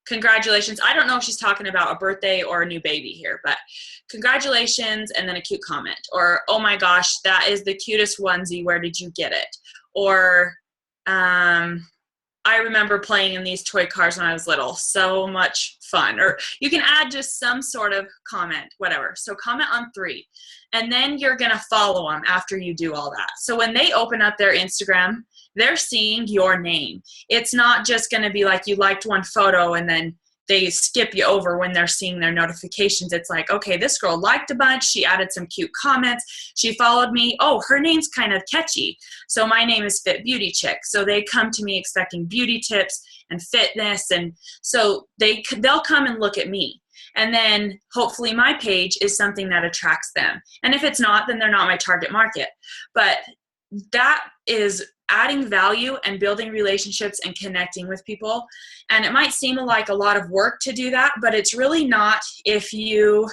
congratulations. I don't know if she's talking about a birthday or a new baby here, but congratulations and then a cute comment. Or, oh my gosh, that is the cutest onesie. Where did you get it? Or, I remember playing in these toy cars when I was little. So much fun. Or you can add just some sort of comment, whatever. So comment on 3. And then you're going to follow them after you do all that. So when they open up their Instagram, they're seeing your name. It's not just going to be like you liked one photo and then they skip you over when they're seeing their notifications. It's like, okay, this girl liked a bunch. She added some cute comments. She followed me. Oh, her name's kind of catchy. So my name is Fit Beauty Chick. So they come to me expecting beauty tips and fitness. And so they'll come and look at me. And then hopefully my page is something that attracts them. And if it's not, then they're not my target market. But that is adding value and building relationships and connecting with people. And it might seem like a lot of work to do that, but it's really not if you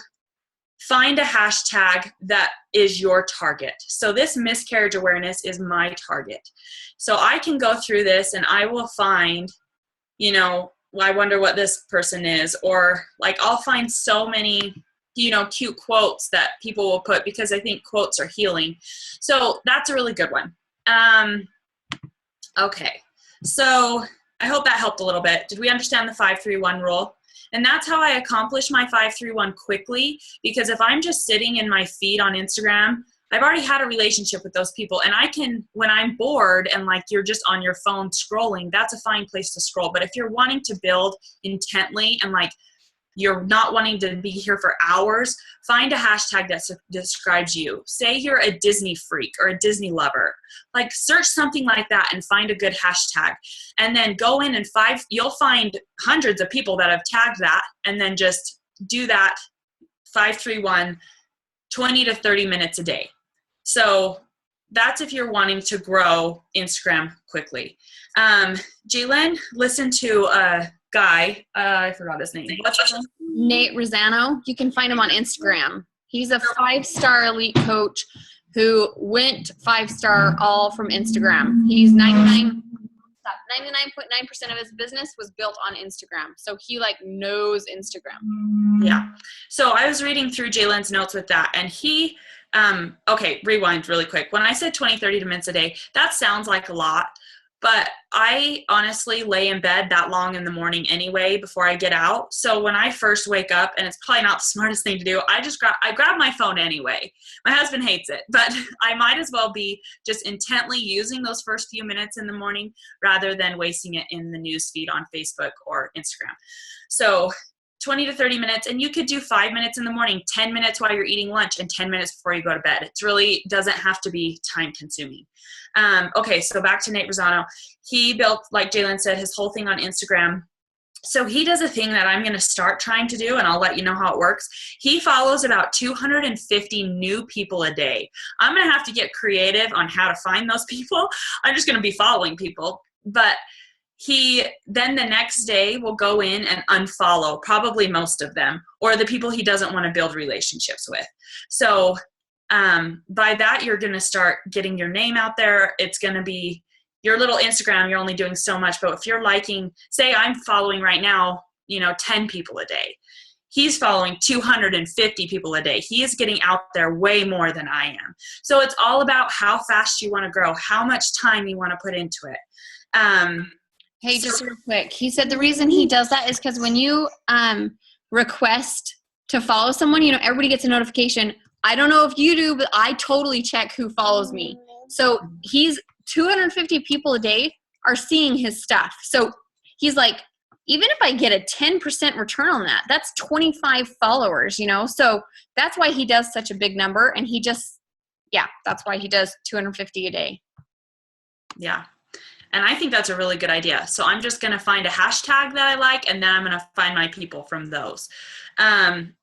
find a hashtag that is your target. So this miscarriage awareness is my target. So I can go through this and I will find, you know, I wonder what this person is, or like I'll find so many, you know, cute quotes that people will put because I think quotes are healing. So that's a really good one. Okay, so I hope that helped a little bit. Did we understand the 5-3-1 rule? And that's how I accomplish my 5-3-1 quickly, because if I'm just sitting in my feed on Instagram, I've already had a relationship with those people, and I can, when I'm bored and like you're just on your phone scrolling, that's a fine place to scroll. But if you're wanting to build intently and like you're not wanting to be here for hours, find a hashtag that describes you. Say you're a Disney freak or a Disney lover. Like search something like that and find a good hashtag. And then go in and you'll find hundreds of people that have tagged that, and then just do that 5-3-1, 20 to 30 minutes a day. So that's if you're wanting to grow Instagram quickly. Jalen, listen to a guy, I forgot his name. What's his name? Nate Rosano. You can find him on Instagram. He's a 5-star elite coach who went 5-star all from Instagram. He's 99.9% of his business was built on Instagram. So he like knows Instagram. Yeah. So I was reading through Jalen's notes with that, and he, okay, rewind really quick. When I said 20, 30 minutes a day, that sounds like a lot, but I honestly lay in bed that long in the morning anyway before I get out. So when I first wake up, and it's probably not the smartest thing to do, I grab my phone anyway. My husband hates it, but I might as well be just intently using those first few minutes in the morning rather than wasting it in the news feed on Facebook or Instagram. So 20 to 30 minutes, and you could do 5 minutes in the morning, 10 minutes while you're eating lunch, and 10 minutes before you go to bed. It really doesn't have to be time consuming. Okay, so back to Nate Rosano. He built, like Jalen said, his whole thing on Instagram. So he does a thing that I'm going to start trying to do, and I'll let you know how it works. He follows about 250 new people a day. I'm going to have to get creative on how to find those people. I'm just going to be following people. But he then the next day will go in and unfollow probably most of them, or the people he doesn't want to build relationships with. So by that, you're going to start getting your name out there. It's going to be your little Instagram. You're only doing so much, but if you're liking, say I'm following right now, 10 people a day. He's following 250 people a day. He is getting out there way more than I am. So it's all about how fast you want to grow, how much time you want to put into it. Hey, just real quick. He said the reason he does that is because when you request to follow someone, everybody gets a notification. I don't know if you do, but I totally check who follows me. So he's 250 people a day are seeing his stuff. So he's like, even if I get a 10% return on that, that's 25 followers, So that's why he does such a big number. And that's why he does 250 a day. Yeah. And I think that's a really good idea. So I'm just going to find a hashtag that I like, and then I'm going to find my people from those.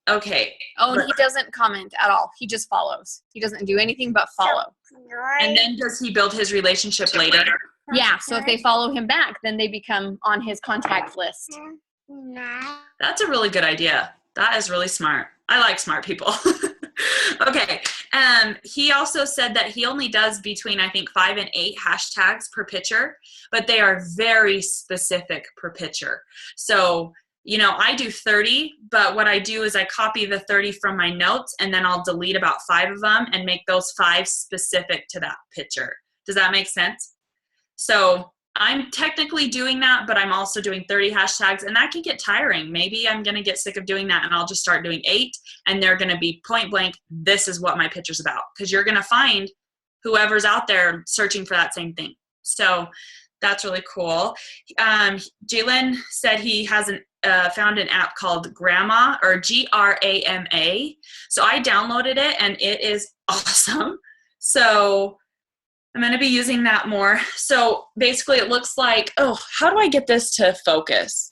Okay. Oh, and he doesn't comment at all. He just follows. He doesn't do anything but follow. And then does he build his relationship later? Yeah. So if they follow him back, then they become on his contact list. That's a really good idea. That is really smart. I like smart people. Okay. He also said that he only does between, I think, 5 and 8 hashtags per picture, but they are very specific per picture. So, I do 30, but what I do is I copy the 30 from my notes, and then I'll delete about 5 of them and make those 5 specific to that picture. Does that make sense? So I'm technically doing that, but I'm also doing 30 hashtags, and that can get tiring. Maybe I'm going to get sick of doing that, and I'll just start doing 8, and they're going to be point blank, this is what my picture's about, because you're going to find whoever's out there searching for that same thing. So that's really cool. Jalen said he hasn't found an app called Grama, or Grama. So I downloaded it, and it is awesome. So I'm going to be using that more. So basically it looks like, how do I get this to focus?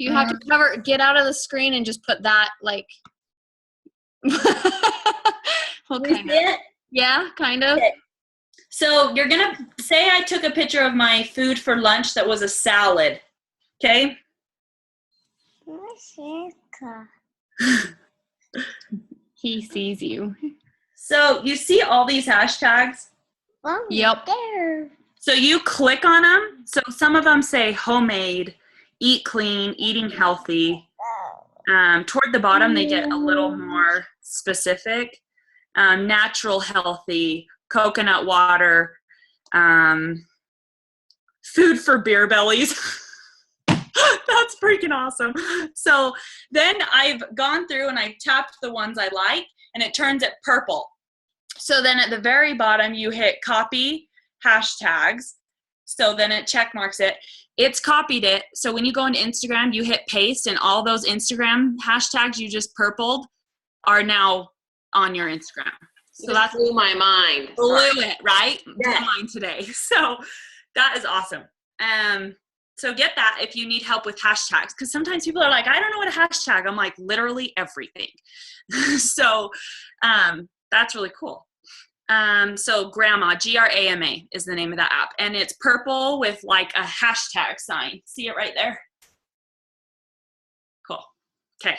You have to get out of the screen and just put that like. Well, Can you kind see of. it? Yeah, kind of. Okay. So you're going to say I took a picture of my food for lunch that was a salad. Okay? He sees you. So you see all these hashtags? Yep. So you click on them. So some of them say homemade, eat clean, eating healthy. Toward the bottom, they get a little more specific. Natural, healthy, coconut water, food for beer bellies. That's freaking awesome. So then I've gone through and I've tapped the ones I like, and it turns it purple. So then at the very bottom, you hit copy hashtags. So then it check marks it. It's copied it. So when you go into Instagram, you hit paste, and all those Instagram hashtags you just purpled are now on your Instagram. So that's blew my mind. blew it, right? Yeah. Blew mine today. So that is awesome. So get that if you need help with hashtags, because sometimes people are like, I don't know what a hashtag. I'm like, literally everything. So that's really cool. So Grama, Grama is the name of that app, and it's purple with like a hashtag sign. See it right there? Cool. Okay.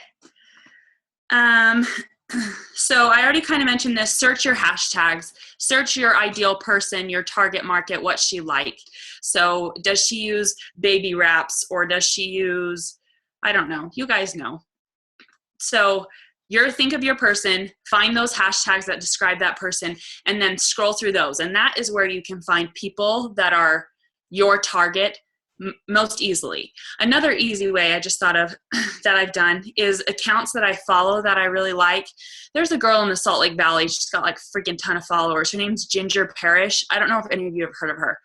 So I already kind of mentioned this. Search your hashtags. Search your ideal person, your target market, what she like. So does she use baby wraps, or does she use, I don't know. You guys know. So think of your person, find those hashtags that describe that person, and then scroll through those. And that is where you can find people that are your target most easily. Another easy way I just thought of that I've done is accounts that I follow that I really like. There's a girl in the Salt Lake Valley. She's got like a freaking ton of followers. Her name's Ginger Parrish. I don't know if any of you have heard of her.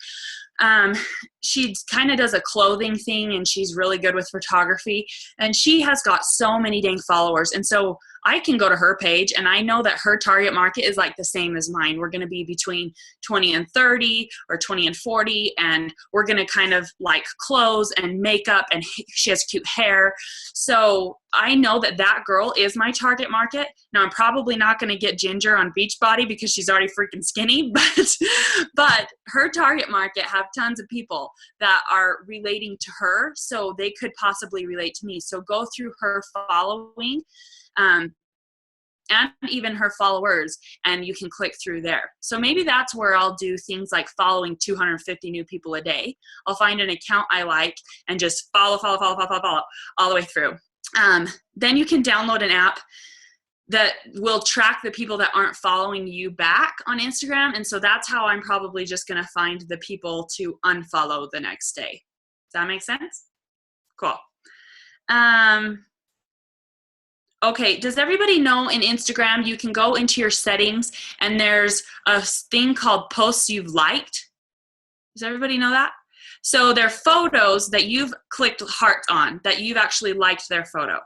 She kind of does a clothing thing, and she's really good with photography, and she has got so many dang followers. And so I can go to her page, and I know that her target market is like the same as mine. We're going to be between 20 and 30 or 20 and 40, and we're going to kind of like clothes and makeup, and she has cute hair. So I know that that girl is my target market. Now, I'm probably not going to get Ginger on Beachbody because she's already freaking skinny, but her target market have tons of people that are relating to her, so they could possibly relate to me. So go through her following and even her followers, and you can click through there. So maybe that's where I'll do things like following 250 new people a day. I'll find an account I like and just follow all the way through. Then you can download an app that will track the people that aren't following you back on Instagram. And so that's how I'm probably just going to find the people to unfollow the next day. Does that make sense? Cool. Okay, does everybody know in Instagram you can go into your settings and there's a thing called posts you've liked? Does everybody know that? So they're photos that you've clicked heart on, that you've actually liked their photo.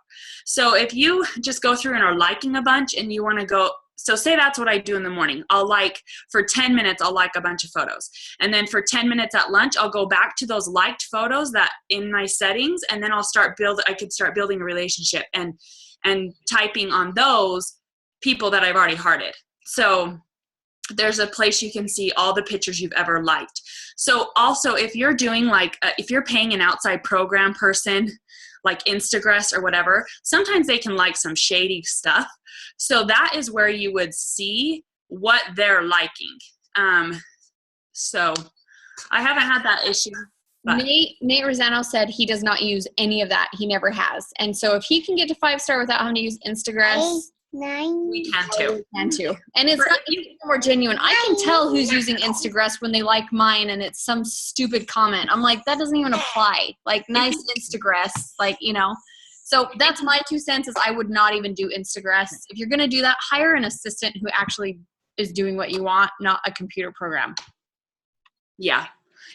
So if you just go through and are liking a bunch and you want to go, so say that's what I do in the morning. I'll like, for 10 minutes, I'll like a bunch of photos. And then for 10 minutes at lunch, I'll go back to those liked photos that in my settings, and then I could start building a relationship and typing on those people that I've already hearted. So there's a place you can see all the pictures you've ever liked. So also if you're doing if you're paying an outside program person like Instagress or whatever, sometimes they can like some shady stuff. So that is where you would see what they're liking. So I haven't had that issue. But Nate Rosano said he does not use any of that. He never has. And so if he can get to 5-star without having to use Instagress, we can too. we can too. And it's not even more genuine. I can tell who's using Instagress when they like mine and it's some stupid comment. I'm like, that doesn't even apply. Like, nice Instagress, So that's my 2 cents is I would not even do Instagress. If you're going to do that, hire an assistant who actually is doing what you want, not a computer program. Yeah.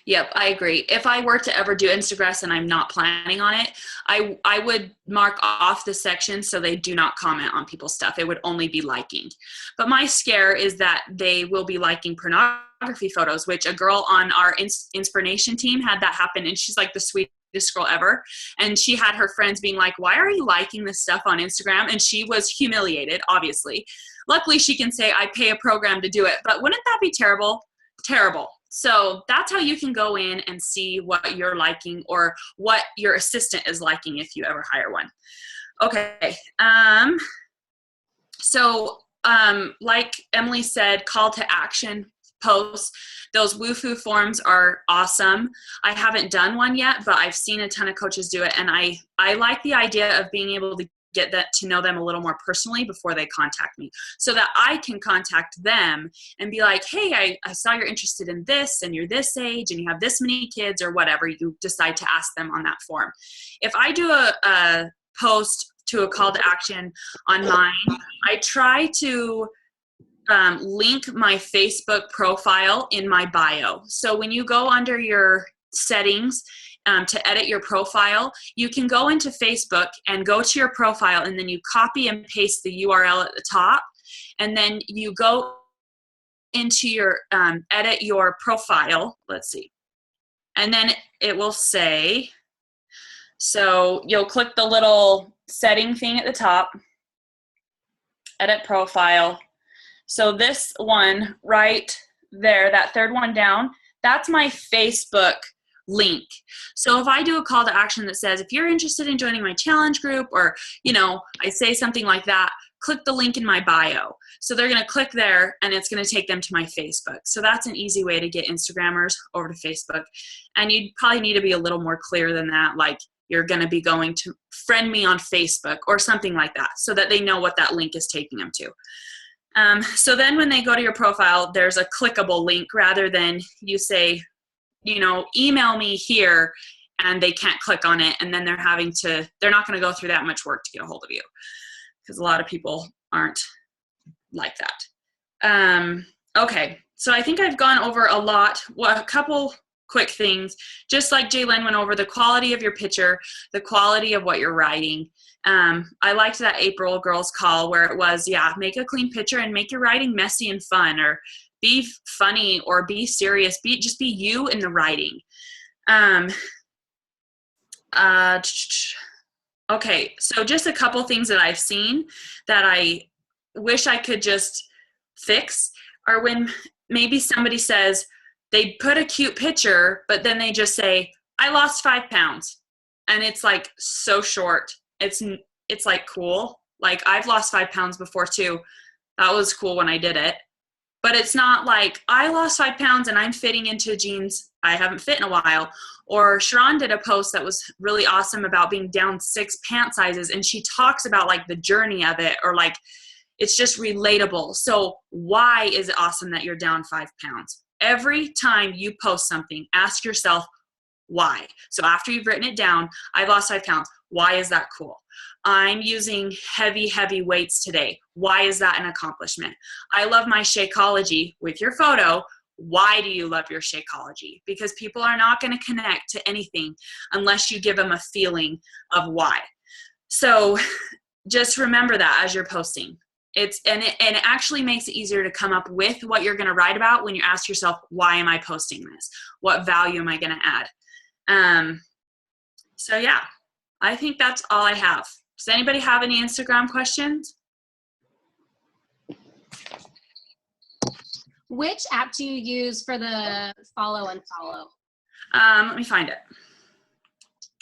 Yep, I agree. If I were to ever do Instagress and I'm not planning on it, I would mark off the section so they do not comment on people's stuff. It would only be liking. But my scare is that they will be liking pornography photos, which a girl on our Inspiration team had that happen, and she's like the sweetest cutest girl ever. And she had her friends being like, why are you liking this stuff on Instagram? And she was humiliated, obviously. Luckily, she can say, I pay a program to do it. But wouldn't that be terrible? Terrible. So that's how you can go in and see what you're liking or what your assistant is liking if you ever hire one. Okay. Like Emily said, call to action posts. Those Wufoo forms are awesome. I haven't done one yet, but I've seen a ton of coaches do it. And I like the idea of being able to get that to know them a little more personally before they contact me, so that I can contact them and be like, hey, I saw you're interested in this and you're this age and you have this many kids, or whatever you decide to ask them on that form. If I do a post to a call to action on mine, I try to link my Facebook profile in my bio. So when you go under your settings to edit your profile, you can go into Facebook and go to your profile, and then you copy and paste the URL at the top, and then you go into your edit your profile. Let's see. And then it will say, so you'll click the little setting thing at the top, edit profile. So this one right there, that third one down, that's my Facebook link. So if I do a call to action that says, if you're interested in joining my challenge group, or, I say something like that, click the link in my bio. So they're going to click there and it's going to take them to my Facebook. So that's an easy way to get Instagrammers over to Facebook. And you'd probably need to be a little more clear than that. Like, you're going to be going to friend me on Facebook or something like that, so that they know what that link is taking them to. So then when they go to your profile, there's a clickable link, rather than you say, email me here, and they can't click on it. And then they're not going to go through that much work to get a hold of you, because a lot of people aren't like that. Okay. So I think I've gone over a lot. Well, a couple quick things, just like Jaylen went over: the quality of your picture, the quality of what you're writing. I liked that April girls call where it was, make a clean picture and make your writing messy and fun, or be funny, or be serious. Just be you in the writing. Okay, so just a couple things that I've seen that I wish I could just fix are when maybe somebody says they put a cute picture, but then they just say, I lost 5 pounds. And it's like so short. It's like cool. Like, I've lost 5 pounds before too. That was cool when I did it. But it's not like, I lost 5 pounds and I'm fitting into jeans I haven't fit in a while. Or Sharon did a post that was really awesome about being down 6 pant sizes. And she talks about like the journey of it, or like, it's just relatable. So why is it awesome that you're down 5 pounds? Every time you post something, ask yourself why. So after you've written it down, I've lost 5 pounds. Why is that cool? I'm using heavy weights today. Why is that an accomplishment? I love my Shakeology with your photo. Why do you love your Shakeology? Because people are not going to connect to anything unless you give them a feeling of why. So just remember that as you're posting. It actually makes it easier to come up with what you're going to write about when you ask yourself, why am I posting this? What value am I going to add? So yeah, I think that's all I have. Does anybody have any Instagram questions? Which app do you use for the follow and follow? Let me find it.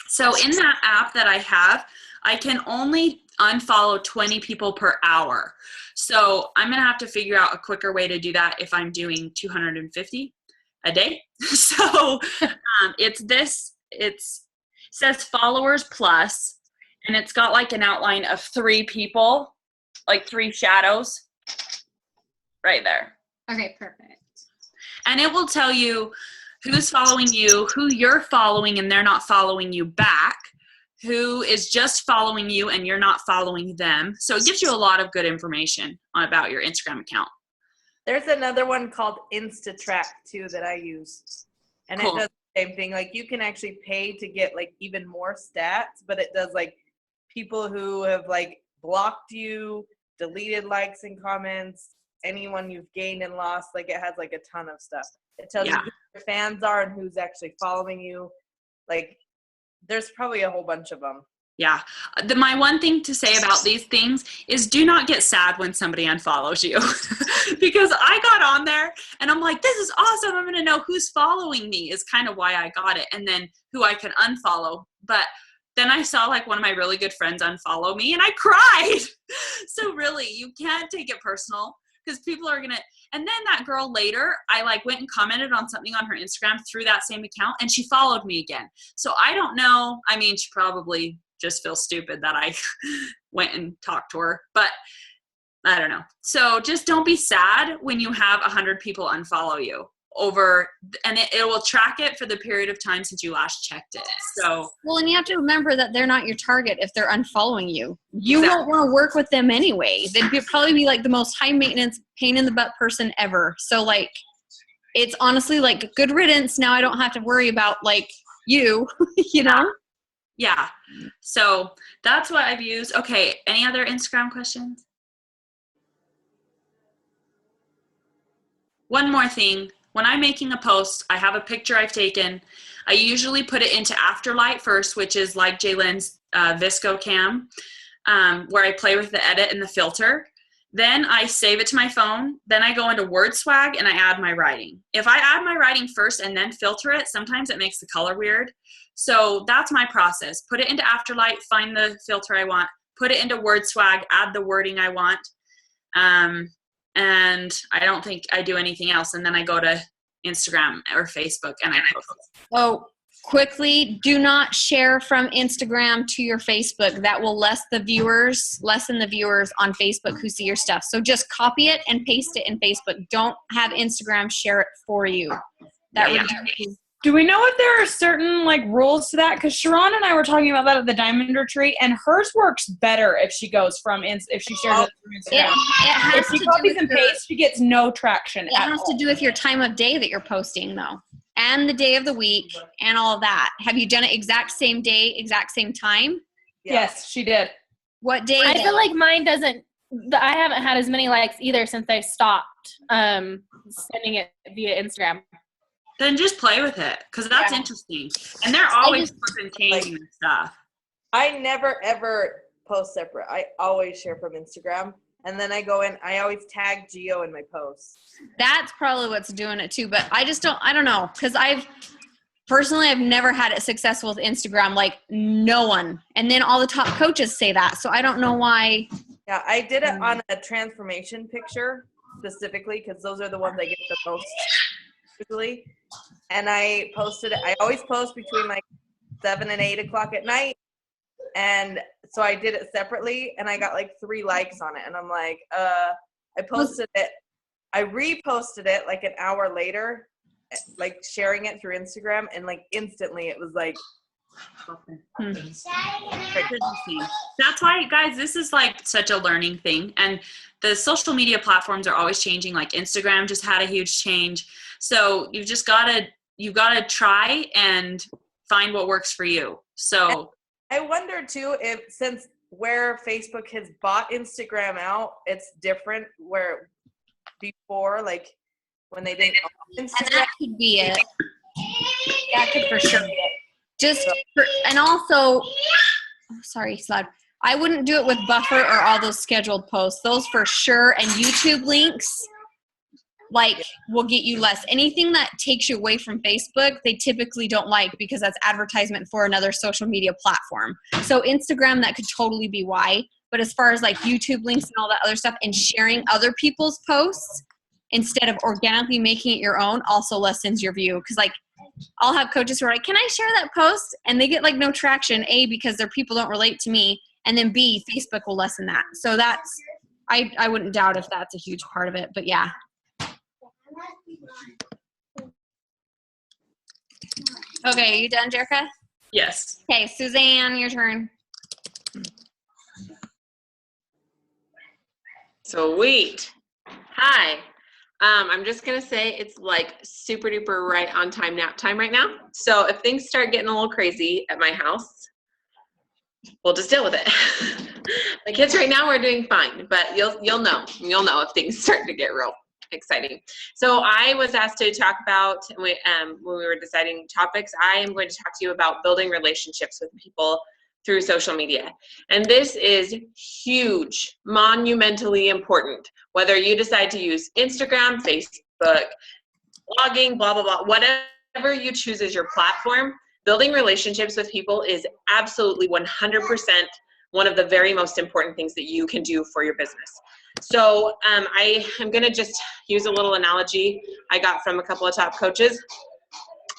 So in that app that I have, I can only unfollow 20 people per hour. So I'm going to have to figure out a quicker way to do that if I'm doing 250 a day. So it says followers plus, and it's got like an outline of 3 people, like 3 shadows right there. Okay, perfect. And it will tell you who's following you, who you're following and they're not following you back, who is just following you and you're not following them. So it gives you a lot of good information about your Instagram account. There's another one called InstaTrack too that I use. And Cool. It does the same thing. Like, you can actually pay to get like even more stats, but it does like people who have like blocked you, deleted likes and comments, anyone you've gained and lost. Like, it has like a ton of stuff. It tells you who your fans are and who's actually following you. Like, there's probably a whole bunch of them. Yeah. My one thing to say about these things is do not get sad when somebody unfollows you because I got on there and I'm like, this is awesome. I'm going to know who's following me is kind of why I got it. And then who I can unfollow. But then I saw like one of my really good friends unfollow me and I cried. So really, you can't take it personal because people are going to, and then that girl later, I like went and commented on something on her Instagram through that same account and she followed me again. So I don't know. I mean, she probably just feels stupid that I went and talked to her, but I don't know. So just don't be sad when you have 100 people unfollow you over, and it will track it for the period of time since you last checked it. So Well, and you have to remember that they're not your target if they're unfollowing you. You Exactly. won't want to work with them anyway. Probably be like the most high maintenance, pain in the butt person ever. So like, it's honestly like good riddance. Now I don't have to worry about like you, you know? yeah. So that's what I've used. Okay. Any other Instagram questions? One more thing. When I'm making a post, I have a picture I've taken. I usually put it into Afterlight first, which is like Jaylyn's Visco Cam, where I play with the edit and the filter. Then I save it to my phone. Then I go into WordSwag and I add my writing. If I add my writing first and then filter it, sometimes it makes the color weird. So that's my process. Put it into Afterlight, find the filter I want, put it into WordSwag, add the wording I want. And I don't think I do anything else. And then I go to Instagram or Facebook and I post. Oh, quickly, do not share from Instagram to your Facebook. That will lessen the viewers on Facebook who see your stuff. So just copy it and paste it in Facebook. Don't have Instagram share it for you. That Yeah. reduces. Do we know if there are certain like rules to that? Because Sharon and I were talking about that at the Diamond Retreat, and hers works better if she goes if she shares it through It Instagram. has If to she do copies with and your, pastes, she gets no traction it at has all. to do with your time of day that you're posting though, and the day of the week and all of that. Have you done it exact same day, exact same time? Yeah. Yes, she did. What day? I though? feel like mine doesn't. I haven't had as many likes either since I stopped sending it via Instagram. Then just play with it because that's interesting. And they're always flipping changing the stuff. I never ever post separate. I always share from Instagram. And then I go in, I always tag Geo in my posts. That's probably what's doing it too. But I don't know. Because I've never had it successful with Instagram. Like no one. And then all the top coaches say that. So I don't know why. Yeah, I did it on a transformation picture specifically because those are the ones I get the most usually. And I posted it. I always post between like 7 and 8 o'clock at night. And so I did it separately and I got like 3 likes on it. And I'm like, I posted it. I reposted it like an hour later, like sharing it through Instagram. And like instantly it was like, That's why, guys, this is like such a learning thing. And the social media platforms are always changing. Like Instagram just had a huge change. So you've got to try and find what works for you. So I wonder too if since where Facebook has bought Instagram out, it's different where before, like when they didn't own And Instagram. that could be it. That could for sure be it. And also, sorry, Slad. I wouldn't do it with Buffer or all those scheduled posts. Those for sure. And YouTube links, like, will get you less. Anything that takes you away from Facebook, they typically don't like because that's advertisement for another social media platform. So Instagram, that could totally be why. But as far as like YouTube links and all that other stuff and sharing other people's posts instead of organically making it your own also lessens your view. Because like I'll have coaches who are like, can I share that post? And they get like no traction, A, because their people don't relate to me. And then B, Facebook will lessen that. So that's, I wouldn't doubt if that's a huge part of it, but yeah. Okay, you done, Jerica? yes. Okay, Suzanne, your turn. Sweet. Hi. I'm just going to say it's like super duper right on time nap time right now. So if things start getting a little crazy at my house, we'll just deal with it. My kids right now are doing fine, but you'll know if things start to get real exciting. So I was asked to talk about, when we were deciding topics, I am going to talk to you about building relationships with people through social media. And this is huge, monumentally important, whether you decide to use Instagram, Facebook, blogging, blah, blah, blah, whatever you choose as your platform, building relationships with people is absolutely 100% one of the very most important things that you can do for your business. So I am going to just use a little analogy I got from a couple of top coaches,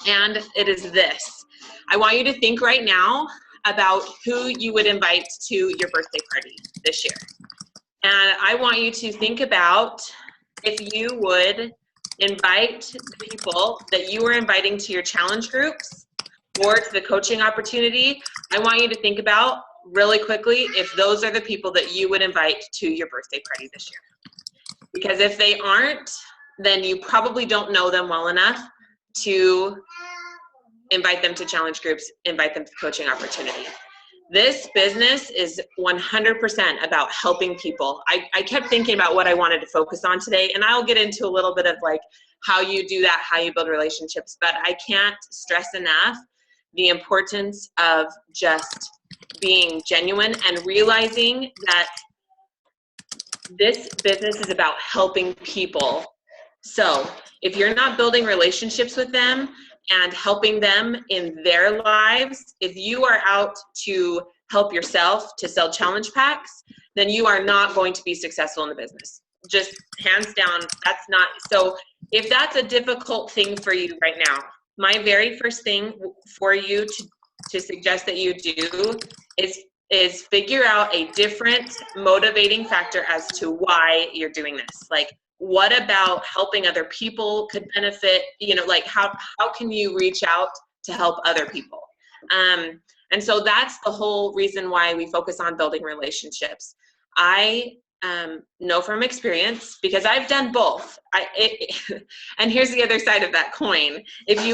and it is this. I want you to think right now about who you would invite to your birthday party this year. And I want you to think about if you would invite the people that you are inviting to your challenge groups or to the coaching opportunity. I want you to think about really quickly if those are the people that you would invite to your birthday party this year. Because if they aren't, then you probably don't know them well enough to invite them to challenge groups, invite them to coaching opportunity. This business is 100% about helping people. I kept thinking about what I wanted to focus on today, and I'll get into a little bit of like how you do that, how you build relationships, but I can't stress enough the importance of just being genuine and realizing that this business is about helping people. So if you're not building relationships with them and helping them in their lives, if you are out to help yourself to sell challenge packs, then you are not going to be successful in the business. Just hands down, that's not. So if that's a difficult thing for you right now, my very first thing for you to suggest that you do is figure out a different motivating factor as to why you're doing this. Like, what about helping other people could benefit, like how can you reach out to help other people? And so that's the whole reason why we focus on building relationships. I know from experience, because I've done both. And here's the other side of that coin. If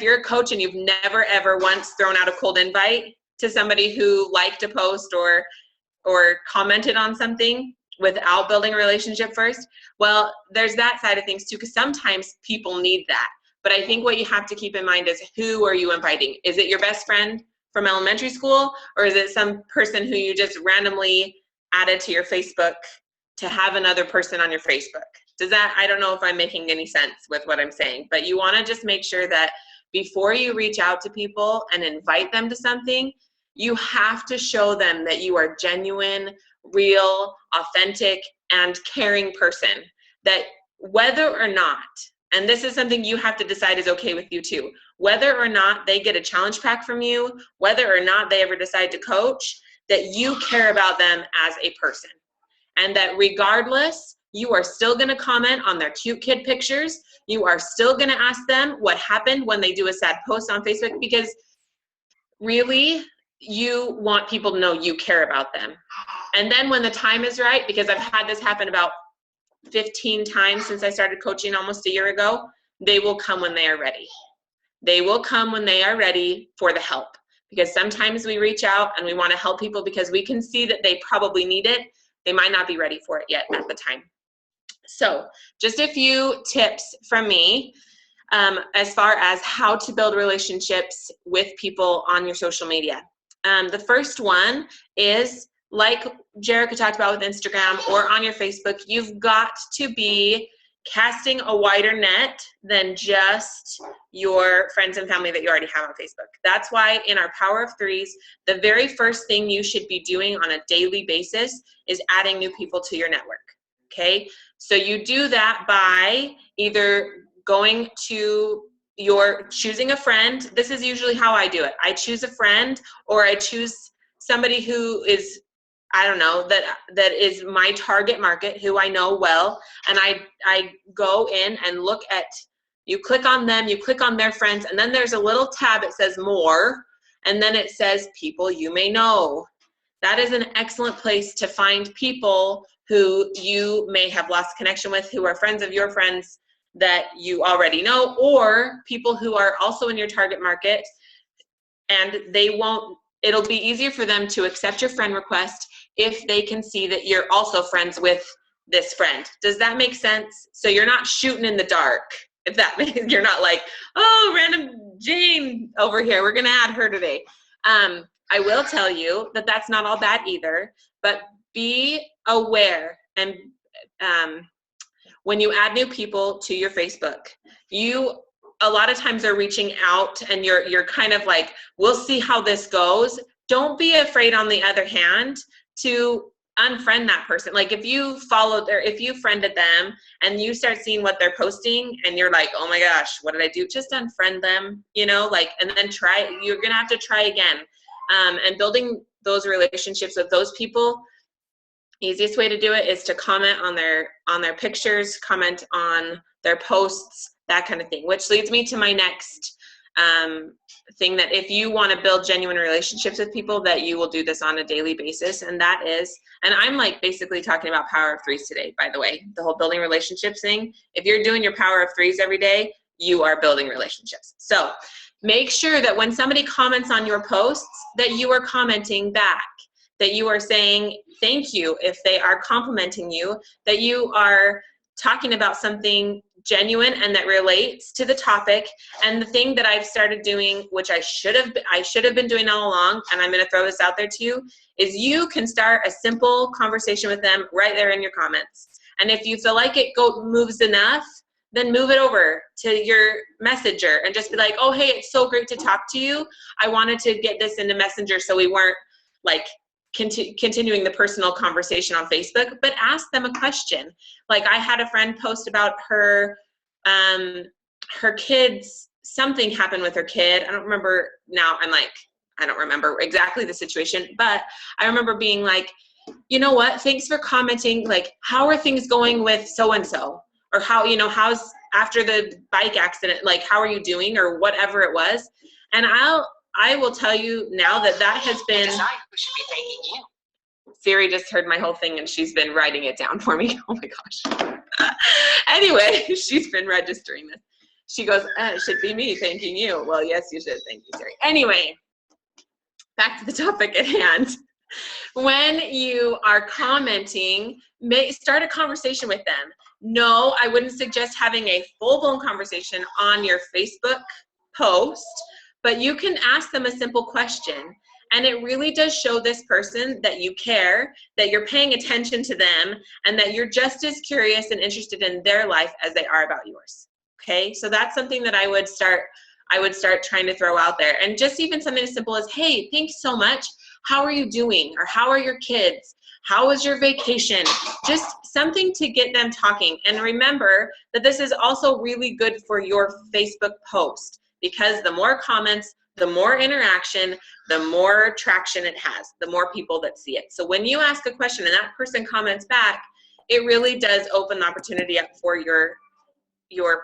you're a coach and you've never ever once thrown out a cold invite to somebody who liked a post or commented on something without building a relationship first, well, there's that side of things too, because sometimes people need that. But I think what you have to keep in mind is, who are you inviting? Is it your best friend from elementary school, or is it some person who you just randomly added to your Facebook to have another person on your Facebook? I don't know if I'm making any sense with what I'm saying, but you want to just make sure that before you reach out to people and invite them to something, you have to show them that you are genuine, real, authentic, and caring person. That whether or not, and this is something you have to decide is okay with you too, whether or not they get a challenge pack from you, whether or not they ever decide to coach, that you care about them as a person. And that regardless, you are still going to comment on their cute kid pictures. You are still going to ask them what happened when they do a sad post on Facebook, because really, you want people to know you care about them. And then when the time is right, because I've had this happen about 15 times since I started coaching almost a year ago, they will come when they are ready. They will come when they are ready for the help. Because sometimes we reach out and we want to help people because we can see that they probably need it. They might not be ready for it yet at the time. So just a few tips from me as far as how to build relationships with people on your social media. The first one is, like Jerica talked about with Instagram or on your Facebook, you've got to be casting a wider net than just your friends and family that you already have on Facebook. That's why in our Power of Threes, the very first thing you should be doing on a daily basis is adding new people to your network, okay? So you do that by either going to choosing a friend. This is usually how I do it. I choose a friend, or I choose somebody who is, I don't know, that is my target market, who I know well, and I go in and look at, you click on them, you click on their friends, and then there's a little tab, it says more, and then it says people you may know. That is an excellent place to find people who you may have lost connection with, who are friends of your friends that you already know, or people who are also in your target market, and it'll be easier for them to accept your friend request if they can see that you're also friends with this friend. Does that make sense? So you're not shooting in the dark. If that means you're not like, oh, random Jane over here, we're going to add her today. I will tell you that that's not all bad either, but be aware. And when you add new people to your Facebook, you a lot of times are reaching out and you're kind of like, we'll see how this goes. Don't be afraid, on the other hand, to unfriend that person. Like if you followed or if you friended them and you start seeing what they're posting and you're like, oh my gosh, what did I do? Just unfriend them, you know, like, and then you're going to have to try again. And building those relationships with those people, easiest way to do it is to comment on their pictures, comment on their posts, that kind of thing, which leads me to my next thing, that if you want to build genuine relationships with people, that you will do this on a daily basis. And that is, and I'm like basically talking about power of threes today, by the way, the whole building relationships thing. If you're doing your power of threes every day, you are building relationships. So make sure that when somebody comments on your posts, that you are commenting back, that you are saying thank you if they are complimenting you, that you are talking about something genuine and that relates to the topic. And the thing that I've started doing, which I should have been doing all along, and I'm going to throw this out there to you, is you can start a simple conversation with them right there in your comments. And if you feel like it moves enough, then move it over to your messenger and just be like, oh, hey, it's so great to talk to you. I wanted to get this into Messenger so we weren't like continuing the personal conversation on Facebook, but ask them a question. Like I had a friend post about her kids, something happened with her kid. I don't remember now. I don't remember exactly the situation, but I remember being like, you know what? Thanks for commenting. Like, how are things going with so-and-so? Or how, you know, how's after the bike accident, like, how are you doing, or whatever it was. And I will tell you now that has been, Siri just heard my whole thing and she's been writing it down for me. Oh my gosh. Anyway, she's been registering this. She goes, it should be me thanking you. Well, yes, you should. Thank you, Siri. Anyway, back to the topic at hand. When you are commenting, start a conversation with them. No, I wouldn't suggest having a full-blown conversation on your Facebook post, but you can ask them a simple question. And it really does show this person that you care, that you're paying attention to them, and that you're just as curious and interested in their life as they are about yours. Okay, so that's something that I would start trying to throw out there. And just even something as simple as, hey, thanks so much. How are you doing? Or how are your kids? How was your vacation? Just something to get them talking. And remember that this is also really good for your Facebook post, because the more comments, the more interaction, the more traction it has, the more people that see it. So when you ask a question and that person comments back, it really does open the opportunity up for your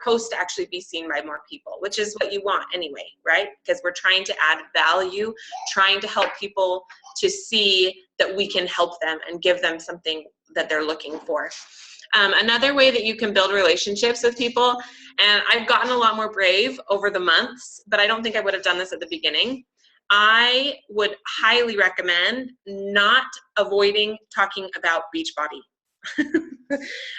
post to actually be seen by more people, which is what you want anyway, right? Because we're trying to add value, trying to help people to see that we can help them and give them something that they're looking for. Another way that you can build relationships with people, and I've gotten a lot more brave over the months, but I don't think I would have done this at the beginning. I would highly recommend not avoiding talking about Beachbody.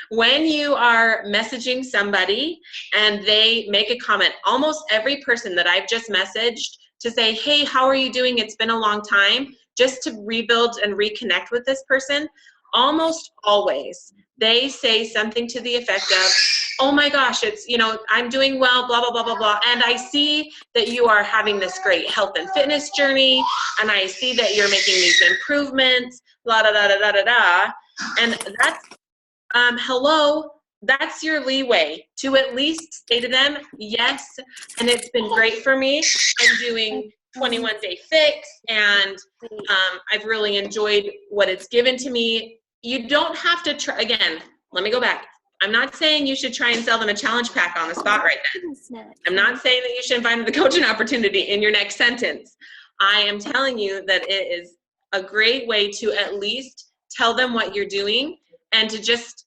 When you are messaging somebody and they make a comment, almost every person that I've just messaged to say, hey, how are you doing? It's been a long time, just to rebuild and reconnect with this person, almost always they say something to the effect of, oh my gosh, it's, you know, I'm doing well, blah, blah, blah, blah, blah. And I see that you are having this great health and fitness journey. And I see that you're making these improvements, blah, da, da, da, da, da, da. And that's, hello, that's your leeway to at least say to them, yes, and it's been great for me. I'm doing 21-day fix, and I've really enjoyed what it's given to me. You don't have to try, again, let me go back. I'm not saying you should try and sell them a challenge pack on the spot right then. I'm not saying that you should invite them to the coaching opportunity in your next sentence. I am telling you that it is a great way to at least tell them what you're doing and to just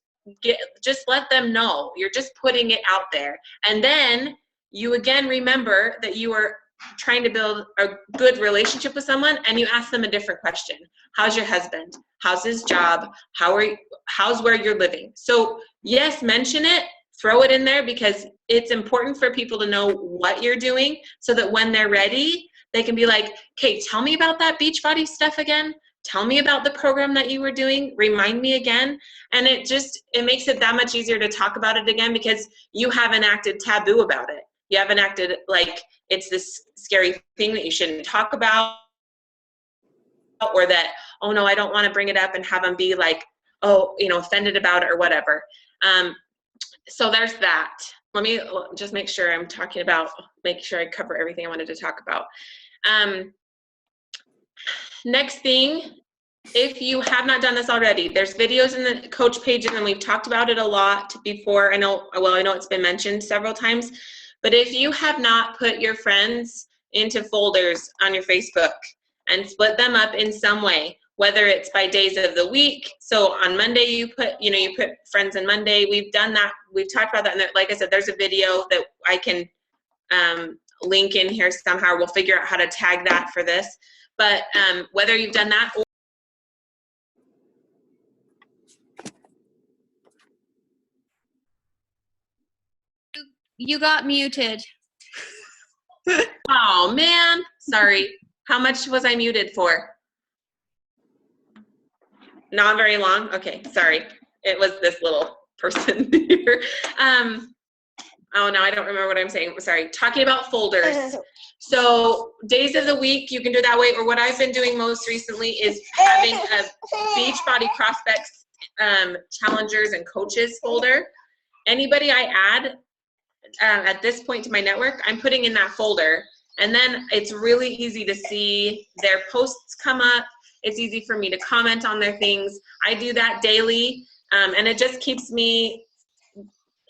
let them know. You're just putting it out there. And then you again remember that you are trying to build a good relationship with someone and you ask them a different question. How's your husband? How's his job? How's where you're living? So yes, mention it, throw it in there, because it's important for people to know what you're doing so that when they're ready, they can be like, okay, tell me about that Beachbody stuff again. Tell me about the program that you were doing. Remind me again. And it makes it that much easier to talk about it again, because you haven't acted taboo about it. You haven't acted like it's this scary thing that you shouldn't talk about, or that, oh no, I don't want to bring it up and have them be like, oh, offended about it or whatever. So there's that. Let me just make sure I cover everything I wanted to talk about. Next thing, if you have not done this already, there's videos in the coach pages, and we've talked about it a lot before. I know it's been mentioned several times, but if you have not put your friends into folders on your Facebook and split them up in some way, whether it's by days of the week. So on Monday you put friends in Monday. We've done that. We've talked about that. And like I said, there's a video that I can link in here somehow. We'll figure out how to tag that for this. But whether you've done that or You got muted. oh man, sorry. How much was I muted for? Not very long. Okay, sorry. It was this little person here. Oh no, I don't remember what I'm saying. Sorry. Talking about folders. So days of the week you can do that way, or what I've been doing most recently is having a Beachbody Prospects challengers and coaches folder. Anybody I add at this point to my network, I'm putting in that folder, and then it's really easy to see their posts come up. It's easy for me to comment on their things. I do that daily, and it just keeps me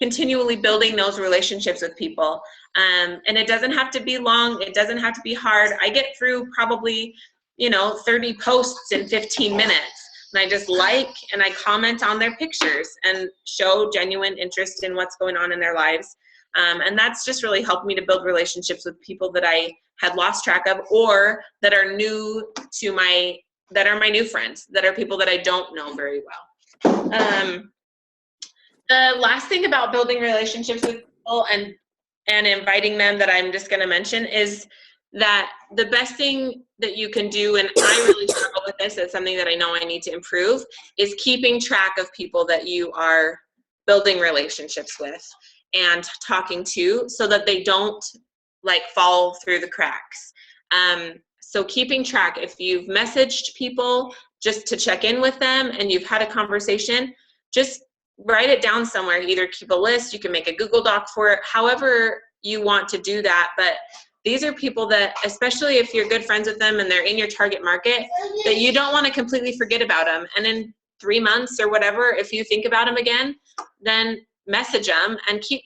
continually building those relationships with people. And it doesn't have to be long. It doesn't have to be hard. I get through probably, 30 posts in 15 minutes. And I just like and I comment on their pictures and show genuine interest in what's going on in their lives. And that's just really helped me to build relationships with people that I had lost track of, or that are new to that are my new friends, that are people that I don't know very well. The last thing about building relationships with people and inviting them that I'm just going to mention is that the best thing that you can do, and I really struggle with this, it's something that I know I need to improve, is keeping track of people that you are building relationships with and talking to, so that they don't fall through the cracks. So keeping track, if you've messaged people just to check in with them and you've had a conversation, just write it down somewhere. Either keep a list, you can make a Google Doc for it, however you want to do that. But these are people that, especially if you're good friends with them and they're in your target market, that you don't want to completely forget about them. And in 3 months or whatever, if you think about them again, then message them and keep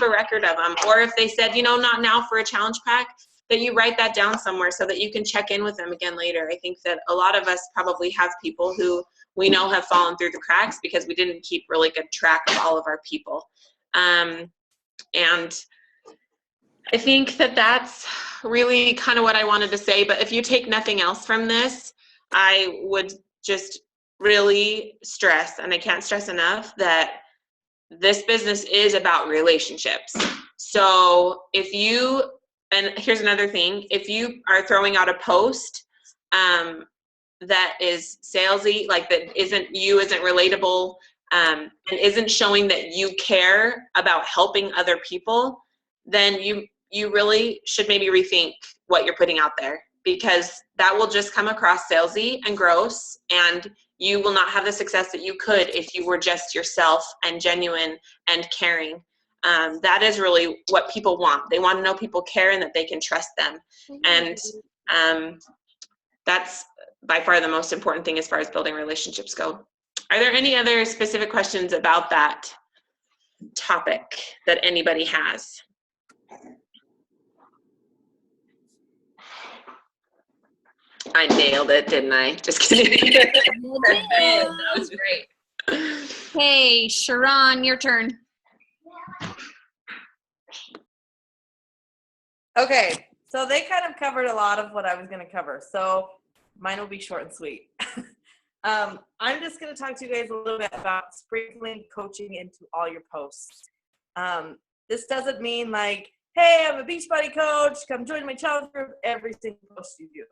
a record of them. Or if they said, not now for a challenge pack, that you write that down somewhere so that you can check in with them again later. I think that a lot of us probably have people who we know have fallen through the cracks because we didn't keep really good track of all of our people. And I think that that's really kind of what I wanted to say. But if you take nothing else from this, I would just really stress, and I can't stress enough, that this business is about relationships. So and here's another thing, if you are throwing out a post that is salesy, that isn't relatable, and isn't showing that you care about helping other people, then you really should maybe rethink what you're putting out there, because that will just come across salesy and gross, and you will not have the success that you could if you were just yourself and genuine and caring. That is really what people want. They want to know people care and that they can trust them. And that's by far the most important thing as far as building relationships go. Are there any other specific questions about that topic that anybody has? I nailed it, didn't I? Just kidding. That was great. Hey, Sharon, your turn. Okay, So they kind of covered a lot of what I was going to cover. So mine will be short and sweet. I'm just going to talk to you guys a little bit about sprinkling coaching into all your posts. This doesn't mean like, hey, I'm a Beachbody coach, come join my challenge group, every single post you do.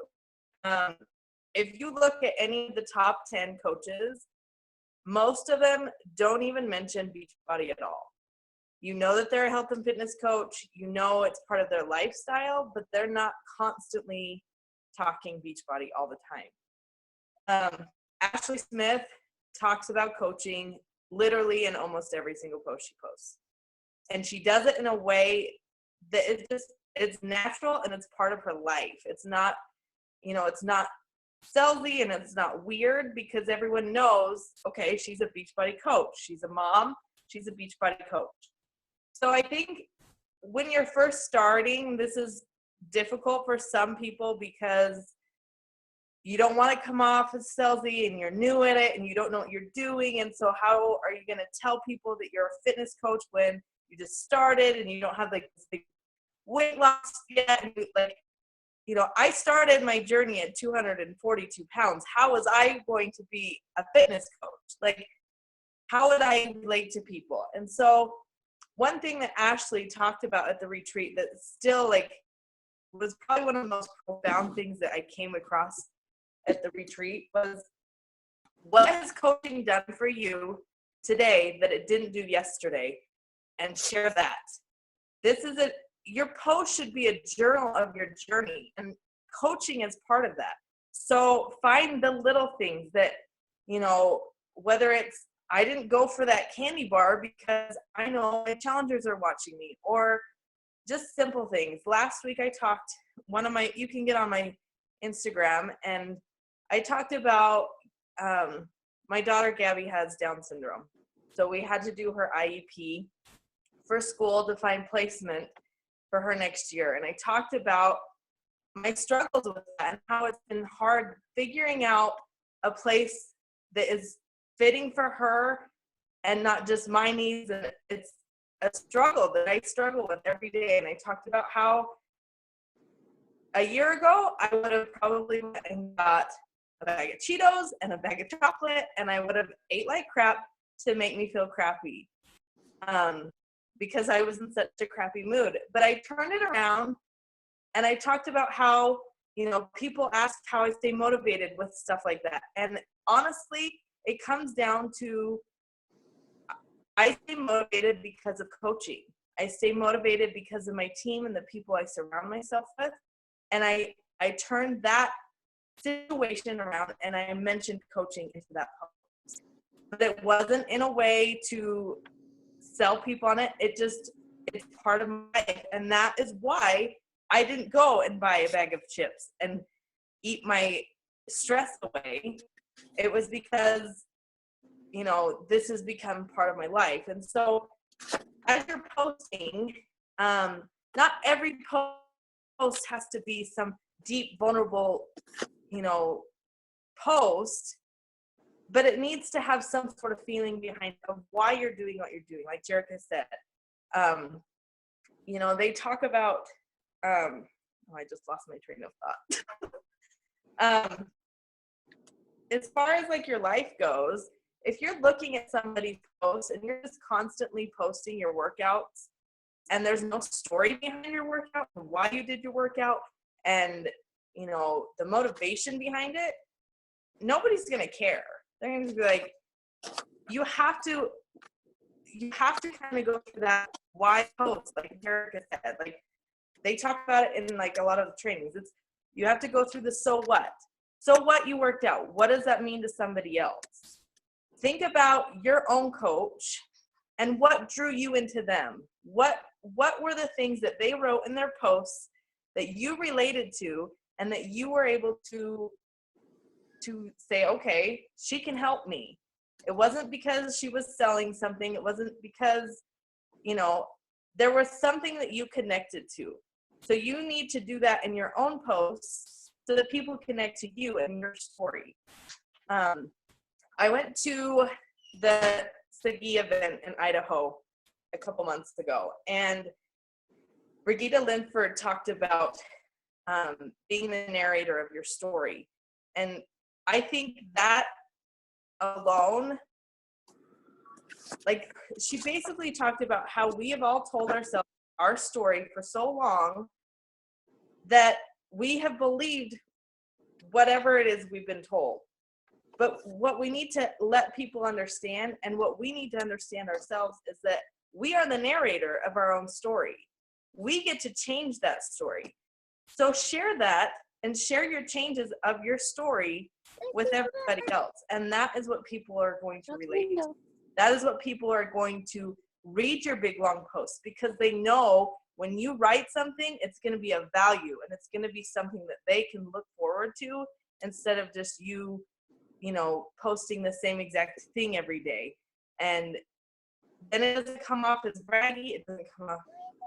If you look at any of the top 10 coaches, most of them don't even mention Beachbody at all. You know that they're a health and fitness coach, you know it's part of their lifestyle, but they're not constantly talking Beachbody all the time. Ashley Smith talks about coaching literally in almost every single post she posts. And she does it in a way that it's natural and it's part of her life. It's not, it's not salesy and it's not weird because everyone knows, okay, she's a Beachbody coach. She's a mom. She's a Beachbody coach. So I think when you're first starting, this is difficult for some people because you don't want to come off as salesy and you're new at it and you don't know what you're doing. And so how are you going to tell people that you're a fitness coach when you just started and you don't have like this big weight loss yet? And I started my journey at 242 pounds. How was I going to be a fitness coach? Like, how would I relate to people? And so one thing that Ashley talked about at the retreat that still was probably one of the most profound things that I came across at the retreat was, what has coaching done for you today that it didn't do yesterday? And share that. Your post should be a journal of your journey, and coaching is part of that. So find the little things that, whether it's, I didn't go for that candy bar because I know my challengers are watching me, or just simple things. Last week I talked, you can get on my Instagram, and I talked about my daughter Gabby has Down syndrome. So we had to do her IEP for school to find placement for her next year. And I talked about my struggles with that and how it's been hard figuring out a place that is fitting for her and not just my needs. And it's a struggle that I struggle with every day. And I talked about how a year ago, I would have probably went and got a bag of Cheetos and a bag of chocolate, and I would have ate like crap to make me feel crappy. Because I was in such a crappy mood. But I turned it around and I talked about how, people ask how I stay motivated with stuff like that. And honestly, it comes down to, I stay motivated because of coaching. I stay motivated because of my team and the people I surround myself with. And I turned that situation around and I mentioned coaching into that post. But it wasn't in a way to sell people on it. It's part of my life. And that is why I didn't go and buy a bag of chips and eat my stress away. It was because, this has become part of my life. And so as you're posting, not every post has to be some deep, vulnerable, post, but it needs to have some sort of feeling behind of why you're doing what you're doing. Like Jerica said, they talk about, I just lost my train of thought. As far as your life goes, if you're looking at somebody's post and you're just constantly posting your workouts and there's no story behind your workout and why you did your workout and, the motivation behind it, nobody's going to care. They're going to be like, you have to kind of go through that why post, like Jerica said. They talk about it in a lot of the trainings. You have to go through the so what. So what you worked out. What does that mean to somebody else? Think about your own coach and what drew you into them. What were the things that they wrote in their posts that you related to and that you were able to say, okay, she can help me. It wasn't because she was selling something. It wasn't because, there was something that you connected to. So you need to do that in your own posts so that people connect to you and your story. I went to the SIGI event in Idaho a couple months ago, and Brigitte Linford talked about being the narrator of your story. And I think that alone, like, she basically talked about how we have all told ourselves our story for so long that we have believed whatever it is we've been told. But what we need to let people understand, and what we need to understand ourselves, is that we are the narrator of our own story. We get to change that story. So share that and share your changes of your story with everybody else. And that is what people are going to relate to. That is what people are going to read your big long posts, because they know when you write something, it's going to be of value, and it's going to be something that they can look forward to, instead of just you posting the same exact thing every day. And then it doesn't come off as braggy, it doesn't come off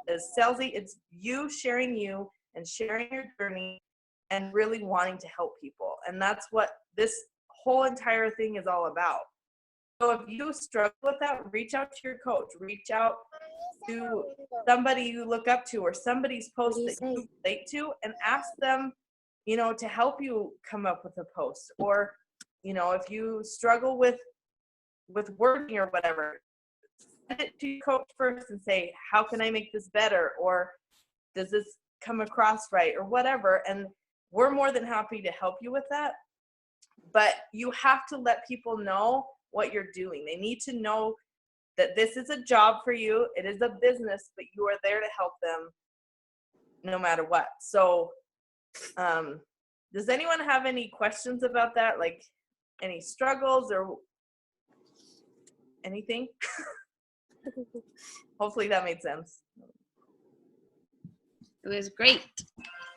as salesy. It's you sharing you and sharing your journey and really wanting to help people. And that's what this whole entire thing is all about. So if you struggle with that, reach out to your coach, reach out to somebody you look up to, or somebody's post that you relate to, and ask them, to help you come up with a post. Or, if you struggle with wording or whatever, send it to your coach first and say, how can I make this better? Or does this come across right? Or whatever. And we're more than happy to help you with that. But you have to let people know what you're doing. They need to know that this is a job for you. It is a business, but you are there to help them no matter what. So does anyone have any questions about that? Like any struggles or anything? Hopefully that made sense. It was great.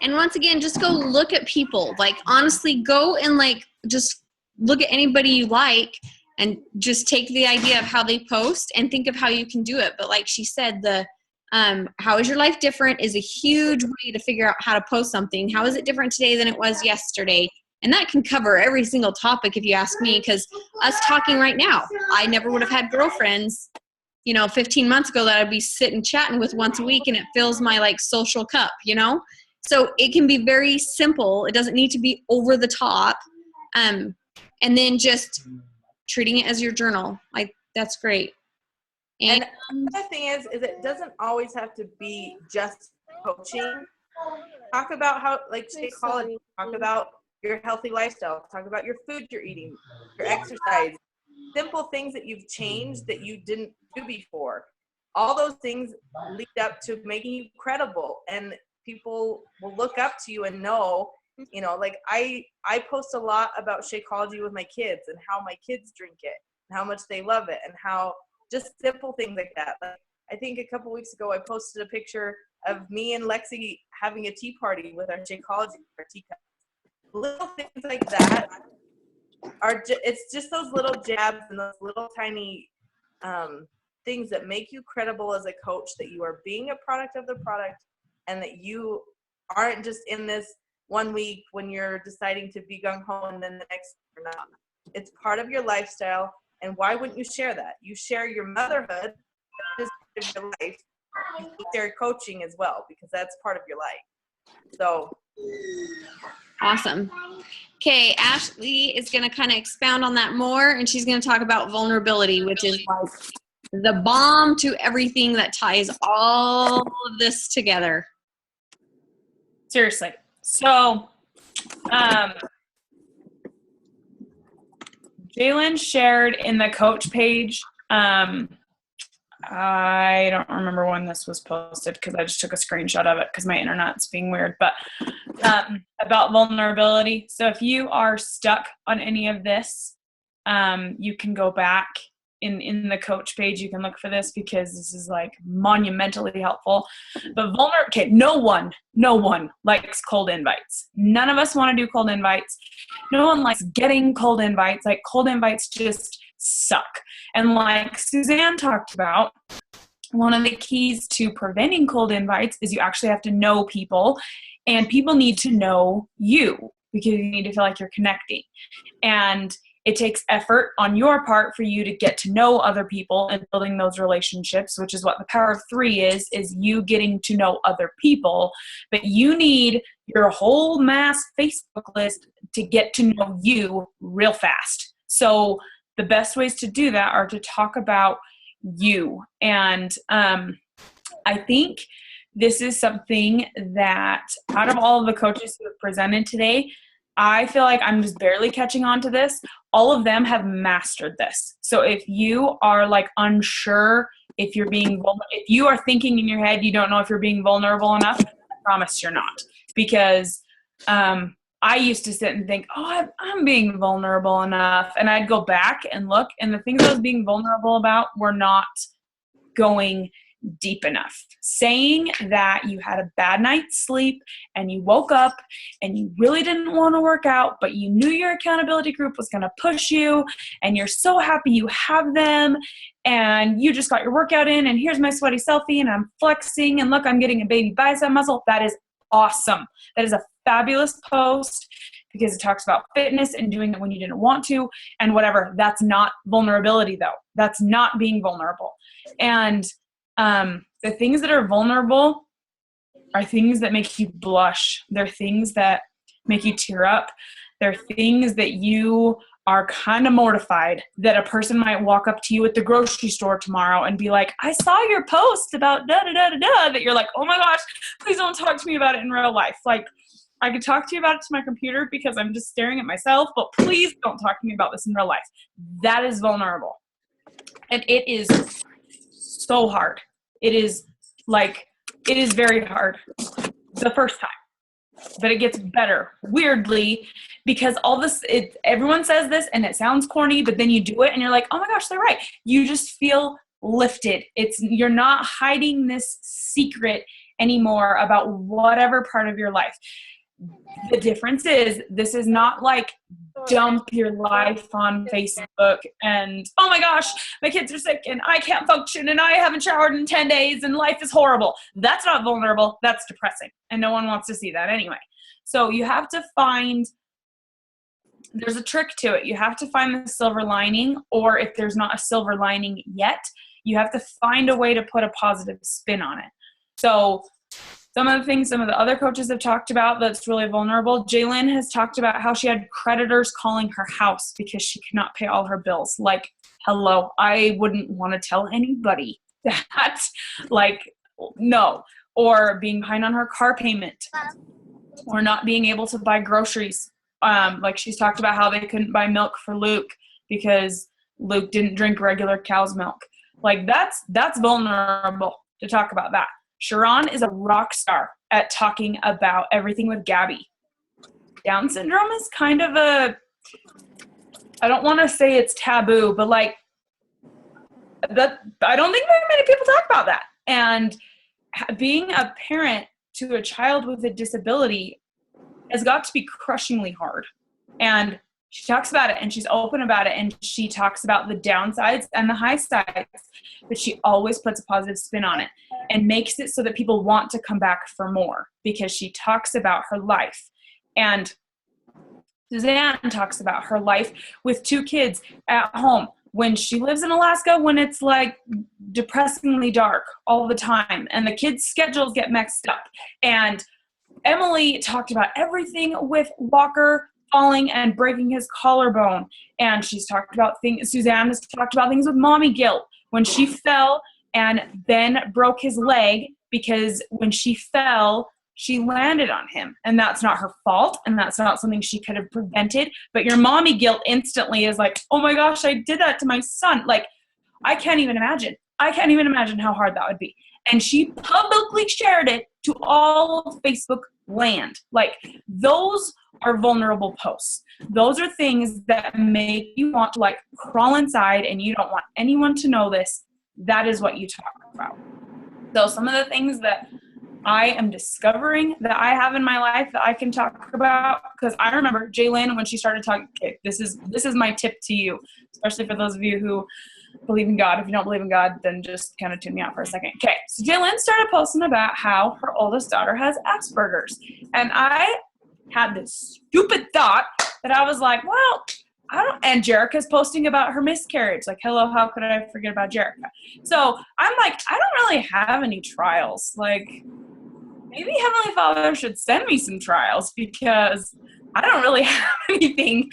And once again, just go look at people. Like, honestly, go and just look at anybody you like, and just take the idea of how they post and think of how you can do it. But like she said, how is your life different is a huge way to figure out how to post something. How is it different today than it was yesterday? And that can cover every single topic, if you ask me, because us talking right now, I never would have had girlfriends, 15 months ago that I'd be sitting chatting with once a week, and it fills my social cup, So it can be very simple. It doesn't need to be over the top. And then just treating it as your journal. That's great. And another thing is it doesn't always have to be just coaching. Talk about how, Shakeology, talk about your healthy lifestyle, talk about your food you're eating, your exercise, simple things that you've changed that you didn't do before. All those things lead up to making you credible, and people will look up to you and know, I post a lot about Shakeology with my kids and how my kids drink it and how much they love it, and how just simple things like that. I think a couple weeks ago I posted a picture of me and Lexi having a tea party with our Shakeology, our teacup. Little things like that it's just those little jabs and those little tiny things that make you credible as a coach, that you are being a product of the product, and that you aren't just in this 1 week when you're deciding to be gung-ho and then the next you're not. It's part of your lifestyle, and why wouldn't you share that? You share your motherhood, that is part of your life. You share coaching as well, because that's part of your life. So awesome. Okay, Ashley is going to kind of expound on that more, and she's going to talk about vulnerability, which is the bomb to everything that ties all of this together. Seriously. So, Jalen shared in the coach page. I don't remember when this was posted because I just took a screenshot of it because my internet's being weird, but about vulnerability. So if you are stuck on any of this, you can go back in the coach page. You can look for this because this is monumentally helpful. But no one likes cold invites. None of us want to do cold invites. No one likes getting cold invites. Cold invites just suck. And like Suzanne talked about, one of the keys to preventing cold invites is you actually have to know people, and people need to know you because you need to feel like you're connecting. And it takes effort on your part for you to get to know other people and building those relationships, which is what the power of 3 is you getting to know other people. But you need your whole mass Facebook list to get to know you real fast. So the best ways to do that are to talk about you. And I think this is something that out of all of the coaches who have presented today, I feel like I'm just barely catching on to this. All of them have mastered this. So if you are like unsure if you're being if you are thinking in your head you don't know if you're being vulnerable enough, I promise you're not. Because I used to sit and think, oh, I'm being vulnerable enough. And I'd go back and look, and the things I was being vulnerable about were not going deep enough. Saying that you had a bad night's sleep and you woke up and you really didn't want to work out, but you knew your accountability group was going to push you and you're so happy you have them and you just got your workout in and here's my sweaty selfie and I'm flexing and look, I'm getting a baby bicep muscle. That is awesome. That is a fabulous post because it talks about fitness and doing it when you didn't want to and whatever. That's not vulnerability though. That's not being vulnerable. And the things that are vulnerable are things that make you blush. They're things that make you tear up. They're things that you are kind of mortified that a person might walk up to you at the grocery store tomorrow and be like, I saw your post about da-da-da-da-da, that you're like, oh my gosh, please don't talk to me about it in real life. Like, I could talk to you about it to my computer because I'm just staring at myself, but please don't talk to me about this in real life. That is vulnerable. And it is so hard. It is very hard the first time, but it gets better weirdly because all this, everyone says this and it sounds corny, but then you do it and you're like, oh my gosh, they're right. You just feel lifted. You're not hiding this secret anymore about whatever part of your life. The difference is this is not like dump your life on Facebook and, oh my gosh, my kids are sick and I can't function and I haven't showered in 10 days and life is horrible. That's not vulnerable. That's depressing. And no one wants to see that anyway. So you have to find, there's a trick to it. You have to find the silver lining, or if there's not a silver lining yet, you have to find a way to put a positive spin on it. So some of the things some of the other coaches have talked about that's really vulnerable. Jaylyn has talked about how she had creditors calling her house because she could not pay all her bills. Like, hello, I wouldn't want to tell anybody that. Like, no. Or being behind on her car payment. Or not being able to buy groceries. Like she's talked about how they couldn't buy milk for Luke because Luke didn't drink regular cow's milk. Like, that's vulnerable to talk about that. Sharon is a rock star at talking about everything with Gabby. Down syndrome is kind of I don't want to say it's taboo, but like that, I don't think very many people talk about that. And being a parent to a child with a disability has got to be crushingly hard. And she talks about it and she's open about it and she talks about the downsides and the high sides, but she always puts a positive spin on it and makes it so that people want to come back for more because she talks about her life. And Suzanne talks about her life with 2 kids at home when she lives in Alaska, when it's like depressingly dark all the time and the kids' schedules get mixed up. And Emily talked about everything with Walker falling and breaking his collarbone. And she's talked about things, Suzanne has talked about things with mommy guilt. When she fell and Ben broke his leg because when she fell, she landed on him. And that's not her fault. And that's not something she could have prevented. But your mommy guilt instantly is like, oh my gosh, I did that to my son. Like, I can't even imagine. I can't even imagine how hard that would be. And she publicly shared it to all of Facebook land. Like, those are vulnerable posts. Those are things that make you want to like crawl inside and you don't want anyone to know this. That is what you talk about. So some of the things that I am discovering that I have in my life that I can talk about, because I remember Jaylyn when she started talking, okay, this is my tip to you, especially for those of you who believe in God. If you don't believe in God, then just kind of tune me out for a second. Okay, so Jaylyn started posting about how her oldest daughter has Asperger's. And I had this stupid thought that I was like, well, and Jerica's posting about her miscarriage. Like, hello, how could I forget about Jerica? So I'm like, I don't really have any trials. Like, maybe Heavenly Father should send me some trials because I don't really have anything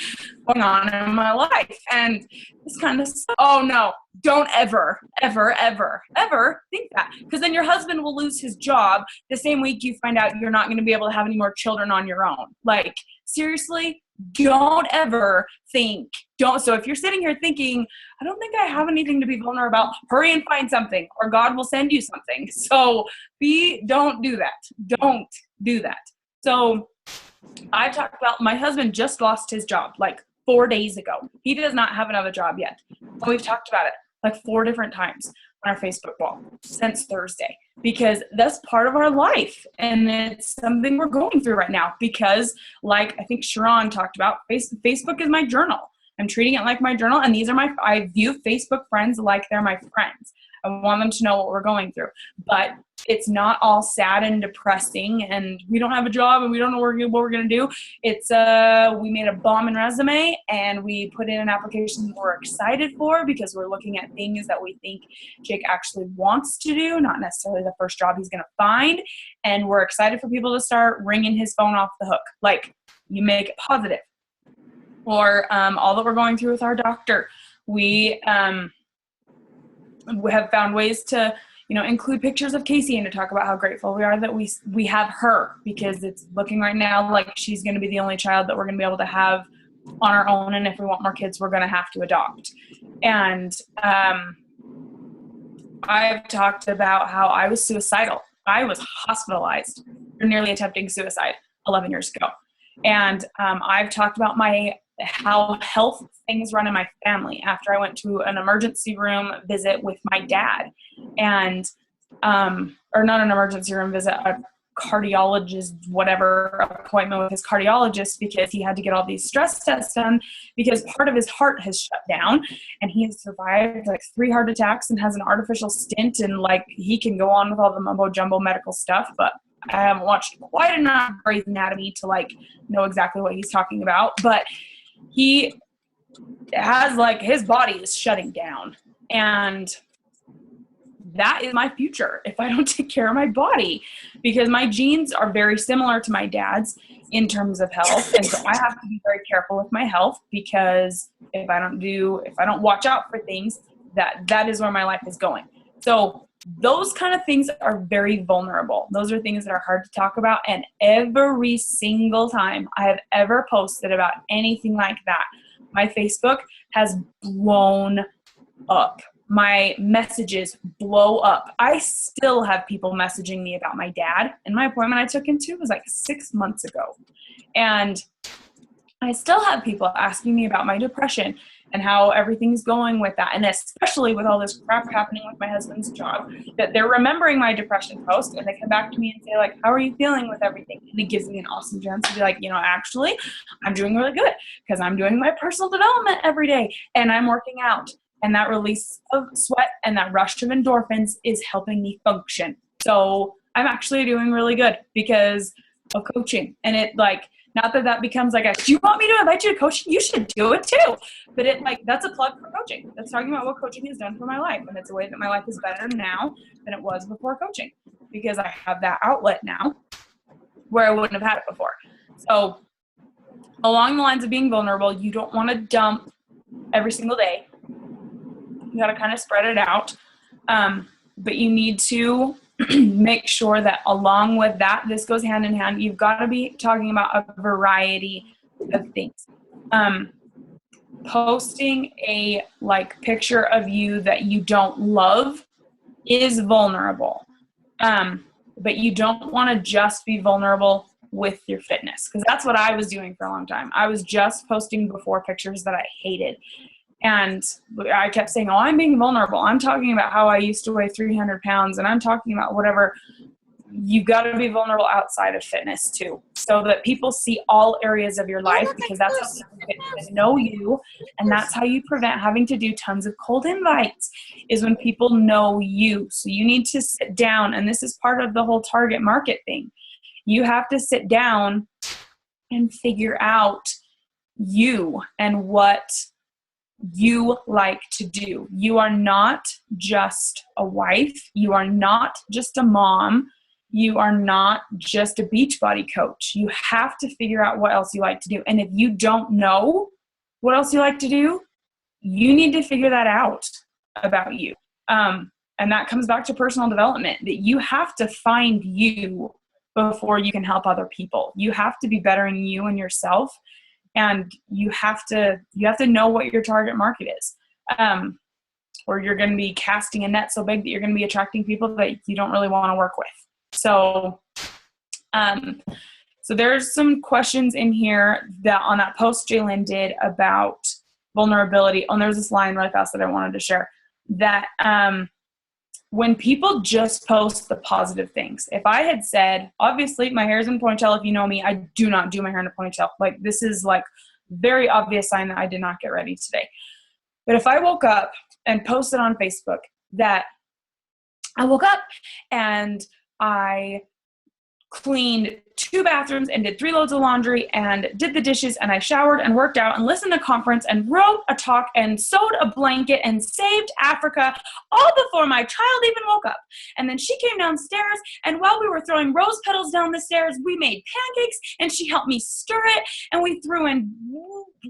going on in my life. And this kind of stuff. Oh no, don't ever, ever, ever, ever think that. Because then your husband will lose his job the same week you find out you're not going to be able to have any more children on your own. Like, seriously, don't ever think. So if you're sitting here thinking, I don't think I have anything to be vulnerable about, hurry and find something, or God will send you something. So don't do that. Don't do that. So I talked about my husband just lost his job like 4 days ago. He does not have another job yet. And we've talked about it like 4 different times on our Facebook wall since Thursday, because that's part of our life. And it's something we're going through right now because, like I think Sharon talked about, Facebook is my journal. I'm treating it like my journal. And I view Facebook friends like they're my friends. I want them to know what we're going through. But it's not all sad and depressing and we don't have a job and we don't know what we're going to do. It's we made a bombing resume and we put in an application that we're excited for because we're looking at things that we think Jake actually wants to do, not necessarily the first job he's going to find. And we're excited for people to start ringing his phone off the hook. Like, you make it positive. Or all that we're going through with our doctor. We have found ways to, include pictures of Casey and to talk about how grateful we are that we have her, because it's looking right now like she's going to be the only child that we're going to be able to have on our own. And if we want more kids, we're going to have to adopt. And I've talked about how I was suicidal. I was hospitalized for nearly attempting suicide 11 years ago. And I've talked about how health things run in my family after I went to an emergency room visit with my dad, and or not an emergency room visit, a cardiologist, whatever, appointment with his cardiologist, because he had to get all these stress tests done because part of his heart has shut down and he has survived like 3 heart attacks and has an artificial stent, and like he can go on with all the mumbo jumbo medical stuff, but I haven't watched quite enough Grey's Anatomy to like know exactly what he's talking about. But he has like, his body is shutting down, and that is my future if I don't take care of my body, because my genes are very similar to my dad's in terms of health. And so I have to be very careful with my health, because if I don't watch out for things, that is where my life is going. So those kind of things are very vulnerable. Those are things that are hard to talk about. And every single time I have ever posted about anything like that, my Facebook has blown up. My messages blow up. I still have people messaging me about my dad, and my appointment I took him to was like 6 months ago. And I still have people asking me about my depression and how everything's going with that. And especially with all this crap happening with my husband's job, that they're remembering my depression post and they come back to me and say like, how are you feeling with everything? And it gives me an awesome chance to be like, actually I'm doing really good because I'm doing my personal development every day and I'm working out. And that release of sweat and that rush of endorphins is helping me function. So I'm actually doing really good because of coaching. And it like, not that becomes like do you want me to invite you to coaching? You should do it too. But that's a plug for coaching. That's talking about what coaching has done for my life. And it's a way that my life is better now than it was before coaching, because I have that outlet now where I wouldn't have had it before. So along the lines of being vulnerable, you don't want to dump every single day. You got to kind of spread it out. But you need to make sure that along with that, this goes hand in hand. You've got to be talking about a variety of things. Posting a picture of you that you don't love is vulnerable. But you don't want to just be vulnerable with your fitness, because that's what I was doing for a long time. I was just posting before pictures that I hated. And I kept saying, oh, I'm being vulnerable. I'm talking about how I used to weigh 300 pounds, and I'm talking about whatever. You've got to be vulnerable outside of fitness too, so that people see all areas of your life, because that's how people get to know you. And that's how you prevent having to do tons of cold invites, is when people know you. So you need to sit down, and this is part of the whole target market thing. You have to sit down and figure out you and what you like to do. You are not just a wife. You are not just a mom. you are not just a Beachbody coach. You have to figure out what else you like to do. And if you don't know what else you like to do, you need to figure that out about you. And that comes back to personal development, that you have to find you before you can help other people. You have to be bettering you and yourself, and you have to know what your target market is. Or you're going to be casting a net so big that you're going to be attracting people that you don't really want to work with. So, so there's some questions in here that on that post Jalen did about vulnerability. Oh, and there's this line really fast that I wanted to share, that when people just post the positive things, if I had said, obviously my hair's in a ponytail, if you know me, I do not do my hair in a ponytail. Like, this is like very obvious sign that I did not get ready today. But if I woke up and posted on Facebook that I woke up and I cleaned 2 bathrooms and did 3 loads of laundry and did the dishes and I showered and worked out and listened to conference and wrote a talk and sewed a blanket and saved Africa all before my child even woke up. And then she came downstairs, and while we were throwing rose petals down the stairs, we made pancakes and she helped me stir it, and we threw in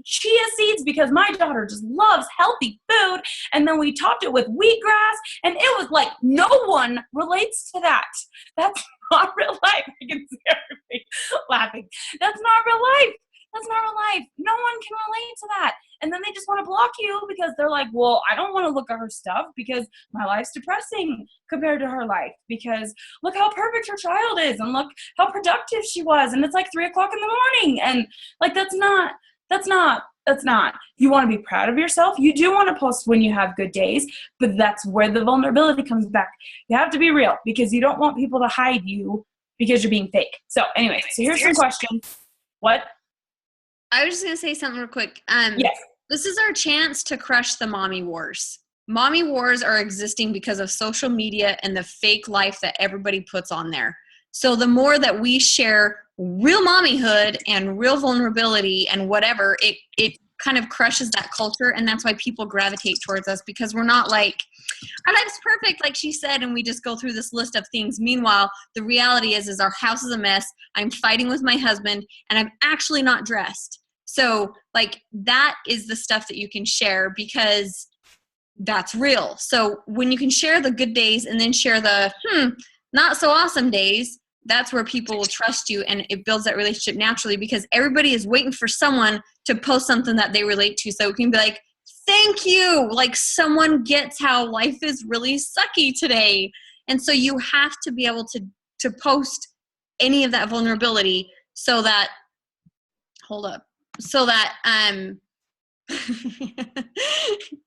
chia seeds because my daughter just loves healthy food, and then we topped it with wheatgrass, and it was like, no one relates to that. That's not real life. I can see everybody laughing. That's not real life. That's not real life. No one can relate to that. And then they just want to block you because they're like, well, I don't want to look at her stuff because my life's depressing compared to her life, because look how perfect her child is and look how productive she was. And it's like 3 o'clock in the morning. And like, that's not. You want to be proud of yourself. You do want to post when you have good days, but that's where the vulnerability comes back. You have to be real because you don't want people to hide you because you're being fake. So anyway, so here's some questions. What? I was just going to say something real quick. Yes. This is our chance to crush the mommy wars. Mommy wars are existing because of social media and the fake life that everybody puts on there. So the more that we share real mommyhood and real vulnerability and whatever, it kind of crushes that culture, and that's why people gravitate towards us, because we're not like, our life's perfect, like she said, and we just go through this list of things. Meanwhile, the reality is our house is a mess. I'm fighting with my husband, and I'm actually not dressed. So, like, that is the stuff that you can share because that's real. So when you can share the good days and then share the not so awesome days, that's where people will trust you, and it builds that relationship naturally because everybody is waiting for someone to post something that they relate to. So it can be like, thank you. Like, someone gets how life is really sucky today. And so you have to be able to post any of that vulnerability so that,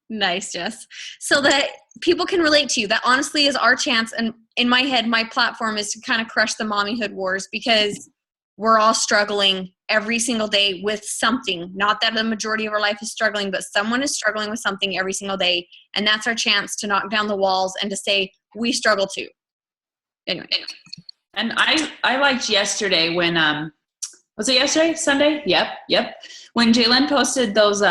nice, Jess. So that people can relate to you. That honestly is our chance. And in my head, my platform is to kind of crush the mommyhood wars because we're all struggling every single day with something. Not that the majority of our life is struggling, but someone is struggling with something every single day. And that's our chance to knock down the walls and to say, we struggle too. Anyway. And I liked yesterday when, was it yesterday? Sunday? Yep. When Jalen posted those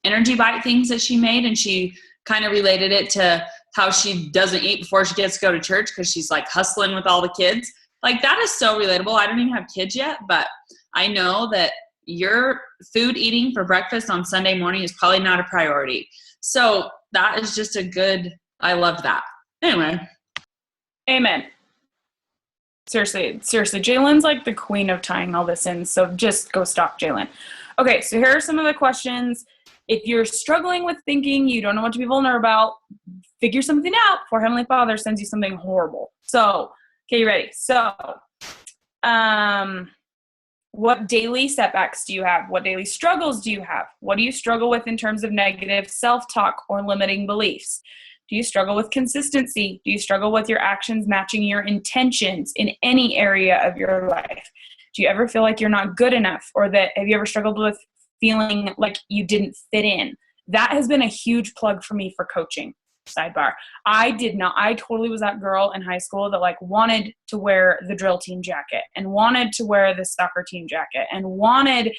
energy bite things that she made, and she kind of related it to how she doesn't eat before she gets to go to church because she's like hustling with all the kids. Like, that is so relatable. I don't even have kids yet, but I know that your food eating for breakfast on Sunday morning is probably not a priority. So that is just I love that. Anyway. Amen. Seriously, Jalen's like the queen of tying all this in, so just go stalk Jalen. Okay, so here are some of the questions. If you're struggling with thinking you don't know what to be vulnerable about, figure something out before Heavenly Father sends you something horrible. So, okay, you ready? So, what daily setbacks do you have? What daily struggles do you have? What do you struggle with in terms of negative self-talk or limiting beliefs? Do you struggle with consistency? Do you struggle with your actions matching your intentions in any area of your life? Do you ever feel like you're not good enough, or that have you ever struggled with feeling like you didn't fit in? That has been a huge plug for me for coaching. Sidebar. I totally was that girl in high school that like wanted to wear the drill team jacket and wanted to wear the soccer team jacket and wanted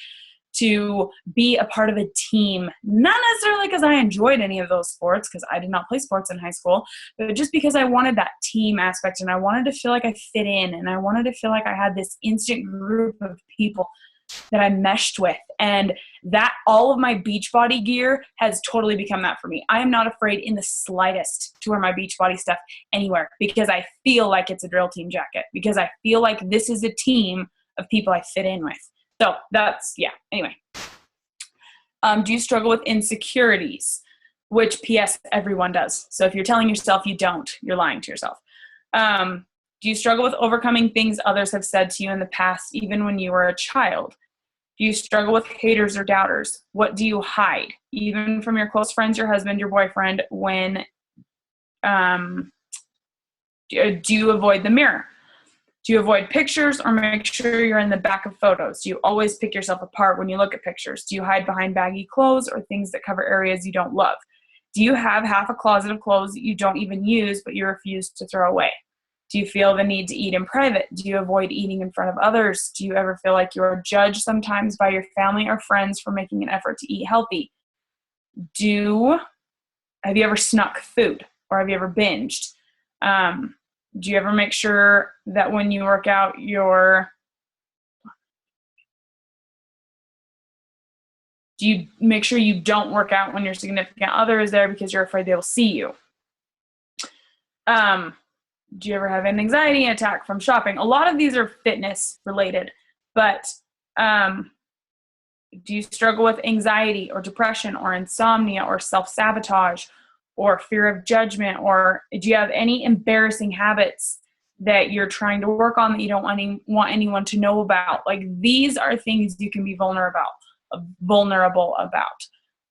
to be a part of a team, not necessarily because I enjoyed any of those sports, because I did not play sports in high school, but just because I wanted that team aspect, and I wanted to feel like I fit in, and I wanted to feel like I had this instant group of people that I meshed with. And that all of my Beachbody gear has totally become that for me. I am not afraid in the slightest to wear my Beachbody stuff anywhere, because I feel like it's a drill team jacket, because I feel like this is a team of people I fit in with. So that's, yeah, anyway. Do you struggle with insecurities? Which, P.S., everyone does. So if you're telling yourself you don't, you're lying to yourself. Do you struggle with overcoming things others have said to you in the past, even when you were a child? Do you struggle with haters or doubters? What do you hide, even from your close friends, your husband, your boyfriend, when do you avoid the mirror? Do you avoid pictures or make sure you're in the back of photos? Do you always pick yourself apart when you look at pictures? Do you hide behind baggy clothes or things that cover areas you don't love? Do you have half a closet of clothes that you don't even use but you refuse to throw away? Do you feel the need to eat in private? Do you avoid eating in front of others? Do you ever feel like you're judged sometimes by your family or friends for making an effort to eat healthy? Have you ever snuck food, or have you ever binged? Do you ever make sure that when you work out do you make sure you don't work out when your significant other is there because you're afraid they will see you? Do you ever have an anxiety attack from shopping? A lot of these are fitness related, but do you struggle with anxiety or depression or insomnia or self-sabotage or fear of judgment? Or do you have any embarrassing habits that you're trying to work on that you don't want anyone to know about? Like, these are things you can be vulnerable about.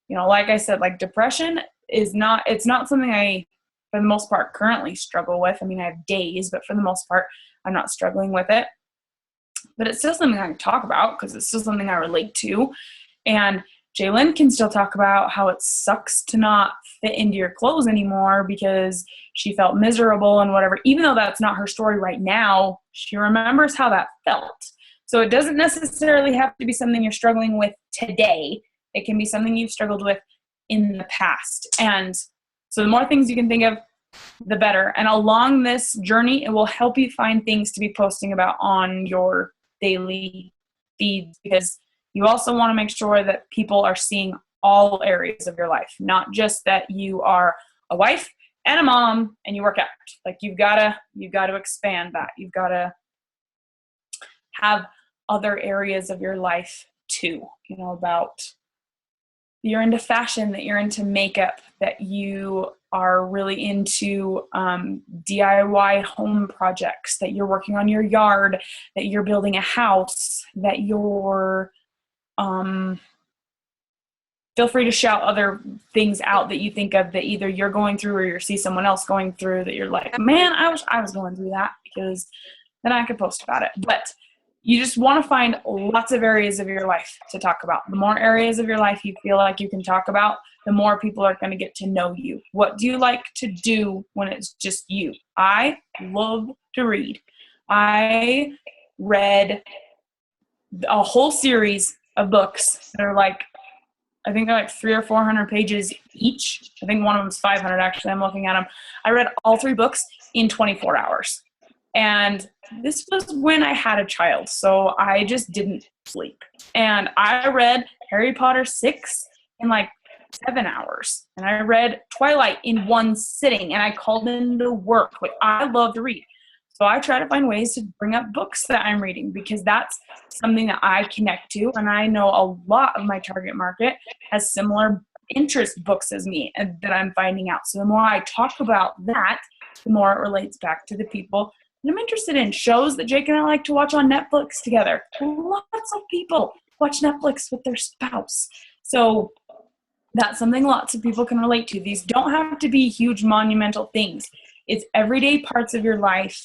You know, like I said, like, depression it's not something I, for the most part, currently struggle with. I mean, I have days, but for the most part, I'm not struggling with it. But it's still something I can talk about because it's still something I relate to. And Jalen can still talk about how it sucks to not fit into your clothes anymore because she felt miserable and whatever. Even though that's not her story right now, she remembers how that felt. So it doesn't necessarily have to be something you're struggling with today. It can be something you've struggled with in the past. And so the more things you can think of, the better. And along this journey, it will help you find things to be posting about on your daily feeds, because you also want to make sure that people are seeing all areas of your life, not just that you are a wife and a mom and you work out. Like, you've got to expand that. You've got to have other areas of your life too, you know, about you're into fashion, that you're into makeup, that you are really into DIY home projects, that you're working on your yard, that you're building a house, that you're feel free to shout other things out that you think of that either you're going through or you see someone else going through that you're like, man, I wish I was going through that, because then I could post about it. But you just want to find lots of areas of your life to talk about. The more areas of your life you feel like you can talk about, the more people are going to get to know you. What do you like to do when it's just you? I love to read. I read a whole series of books that are like, I think they're like 300 or 400 pages each. I think one of them is 500, actually. I'm looking at them. I read all 3 books in 24 hours. And this was when I had a child, so I just didn't sleep. And I read Harry Potter 6 in like 7 hours. And I read Twilight in one sitting, and I called into work. Like, I love to read. So I try to find ways to bring up books that I'm reading, because that's something that I connect to. And I know a lot of my target market has similar interest books as me and that I'm finding out. So the more I talk about that, the more it relates back to the people that I'm interested in. Shows that Jake and I like to watch on Netflix together. Lots of people watch Netflix with their spouse. So that's something lots of people can relate to. These don't have to be huge monumental things. It's everyday parts of your life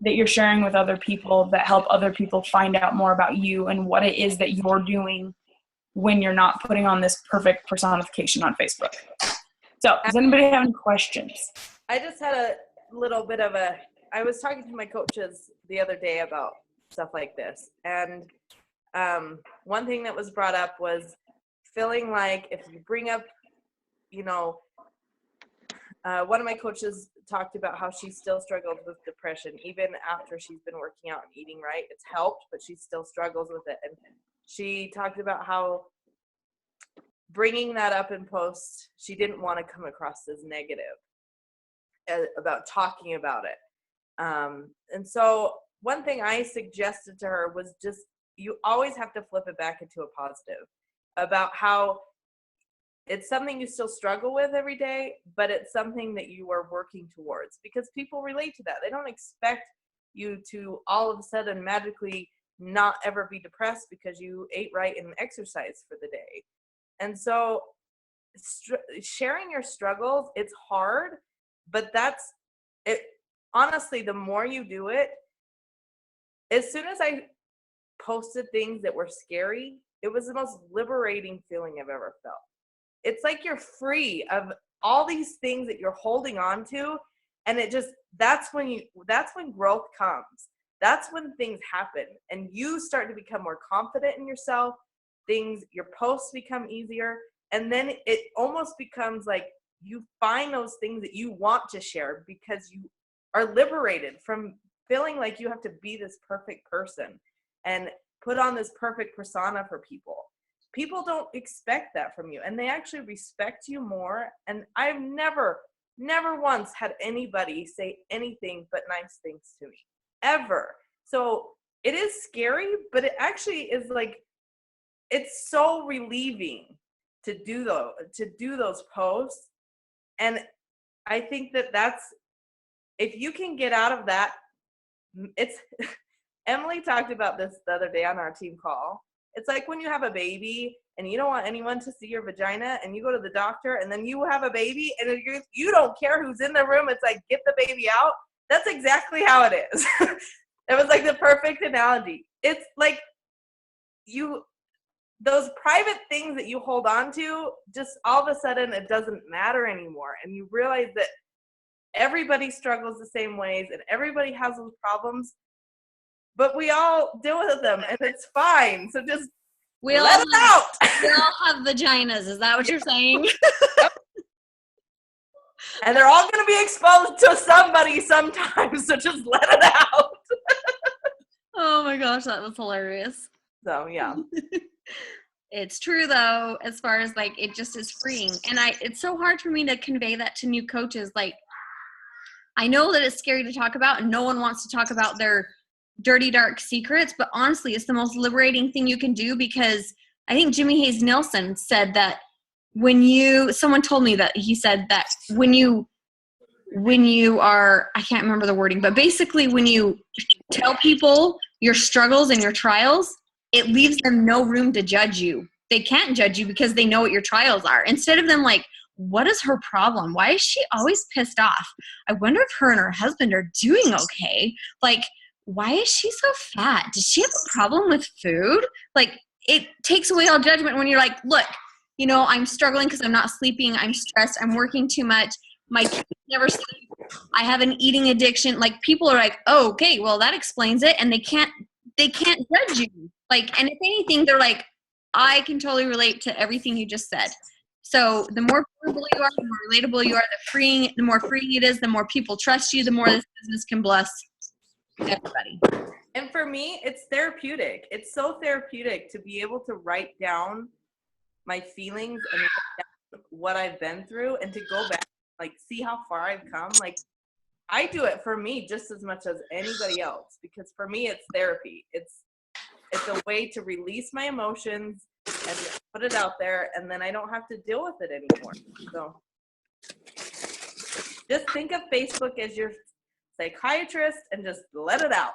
that you're sharing with other people that help other people find out more about you and what it is that you're doing when you're not putting on this perfect personification on Facebook. So does anybody have any questions? I just had a little bit of I was talking to my coaches the other day about stuff like this. And one thing that was brought up was feeling like if you bring up, one of my coaches talked about how she still struggled with depression even after she's been working out and eating right. It's helped, but she still struggles with it. And she talked about how bringing that up in post, she didn't want to come across as negative about talking about it. And so one thing I suggested to her was just, you always have to flip it back into a positive about how it's something you still struggle with every day, but it's something that you are working towards, because people relate to that. They don't expect you to all of a sudden magically not ever be depressed because you ate right and exercised for the day. And so sharing your struggles, it's hard, but that's it. Honestly, the more you do it, as soon as I posted things that were scary, it was the most liberating feeling I've ever felt. It's like you're free of all these things that you're holding on to, and it just, that's when growth comes. That's when things happen and you start to become more confident in yourself. Your posts become easier, and then it almost becomes like you find those things that you want to share because you are liberated from feeling like you have to be this perfect person and put on this perfect persona for people. People don't expect that from you, and they actually respect you more. And I've never once had anybody say anything but nice things to me, ever. So it is scary, but it actually is like, it's so relieving to do those posts. And I think that's, if you can get out of that, it's, Emily talked about this the other day on our team call. It's like when you have a baby and you don't want anyone to see your vagina, and you go to the doctor and then you have a baby and you don't care who's in the room. It's like, get the baby out. That's exactly how it is. It was like the perfect analogy. It's like those private things that you hold on to, just all of a sudden it doesn't matter anymore. And you realize that everybody struggles the same ways and everybody has those problems, but we all deal with them and it's fine. So just let it out. We all have vaginas. Is that what you're saying? And they're all going to be exposed to somebody sometime. So just let it out. Oh my gosh, that was hilarious. So yeah. It's true though, as far as like, it just is freeing. And it's so hard for me to convey that to new coaches. Like, I know that it's scary to talk about and no one wants to talk about their dirty, dark secrets, but honestly, it's the most liberating thing you can do, because I think Jimmy Hayes Nelson said that someone told me that he said that when you are, I can't remember the wording, but basically when you tell people your struggles and your trials, it leaves them no room to judge you. They can't judge you because they know what your trials are. Instead of them like, what is her problem? Why is she always pissed off? I wonder if her and her husband are doing okay. Like, why is she so fat? Does she have a problem with food? Like, it takes away all judgment when you're like, look, I'm struggling because I'm not sleeping. I'm stressed. I'm working too much. My kids never sleep. I have an eating addiction. Like, people are like, oh, okay, well, that explains it. And they can't judge you. Like, and if anything, they're like, I can totally relate to everything you just said. So the more vulnerable you are, the more relatable you are, the more freeing it is, the more people trust you, the more this business can bless everybody. And for me, it's therapeutic. It's so therapeutic to be able to write down my feelings and what I've been through, and to go back, like, see how far I've come. Like, I do it for me just as much as anybody else, because for me, it's therapy. It's a way to release my emotions and put it out there, and then I don't have to deal with it anymore. So just think of Facebook as your psychiatrist and just let it out.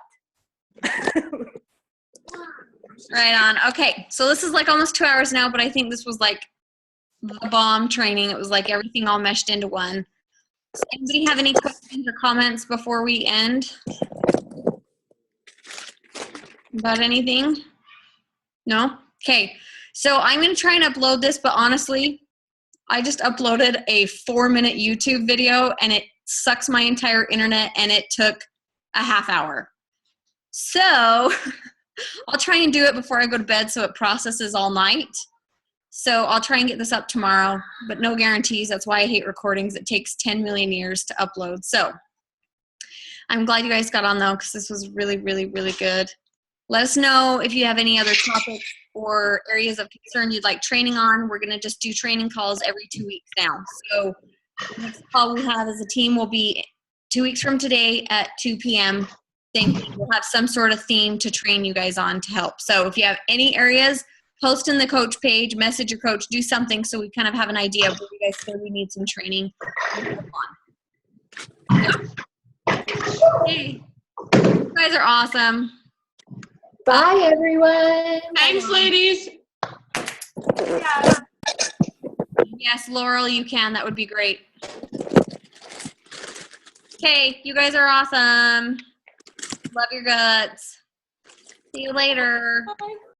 Right on. Okay, so this is like almost 2 hours now, but I think this was like the bomb training. It was like everything all meshed into one. Does anybody have any questions or comments before we end? About anything? No? Okay, so I'm going to try and upload this, but honestly, I just uploaded a 4-minute YouTube video and it sucks my entire internet, and it took a half hour. So I'll try and do it before I go to bed so it processes all night. So I'll try and get this up tomorrow, but no guarantees. That's why I hate recordings. It takes 10 million years to upload. So I'm glad you guys got on though, because this was really, really, really good. Let us know if you have any other topics or areas of concern you'd like training on. We're going to just do training calls every 2 weeks now. So the next call we have as a team will be 2 weeks from today at 2 p.m. Same thing. We'll have some sort of theme to train you guys on to help. So if you have any areas, post in the coach page, message your coach, do something so we kind of have an idea of where you guys feel we need some training. Yeah. Okay. You guys are awesome. Bye, everyone. Thanks, ladies. Yes, Laurel, you can. That would be great. Okay, you guys are awesome. Love your guts. See you later. Bye.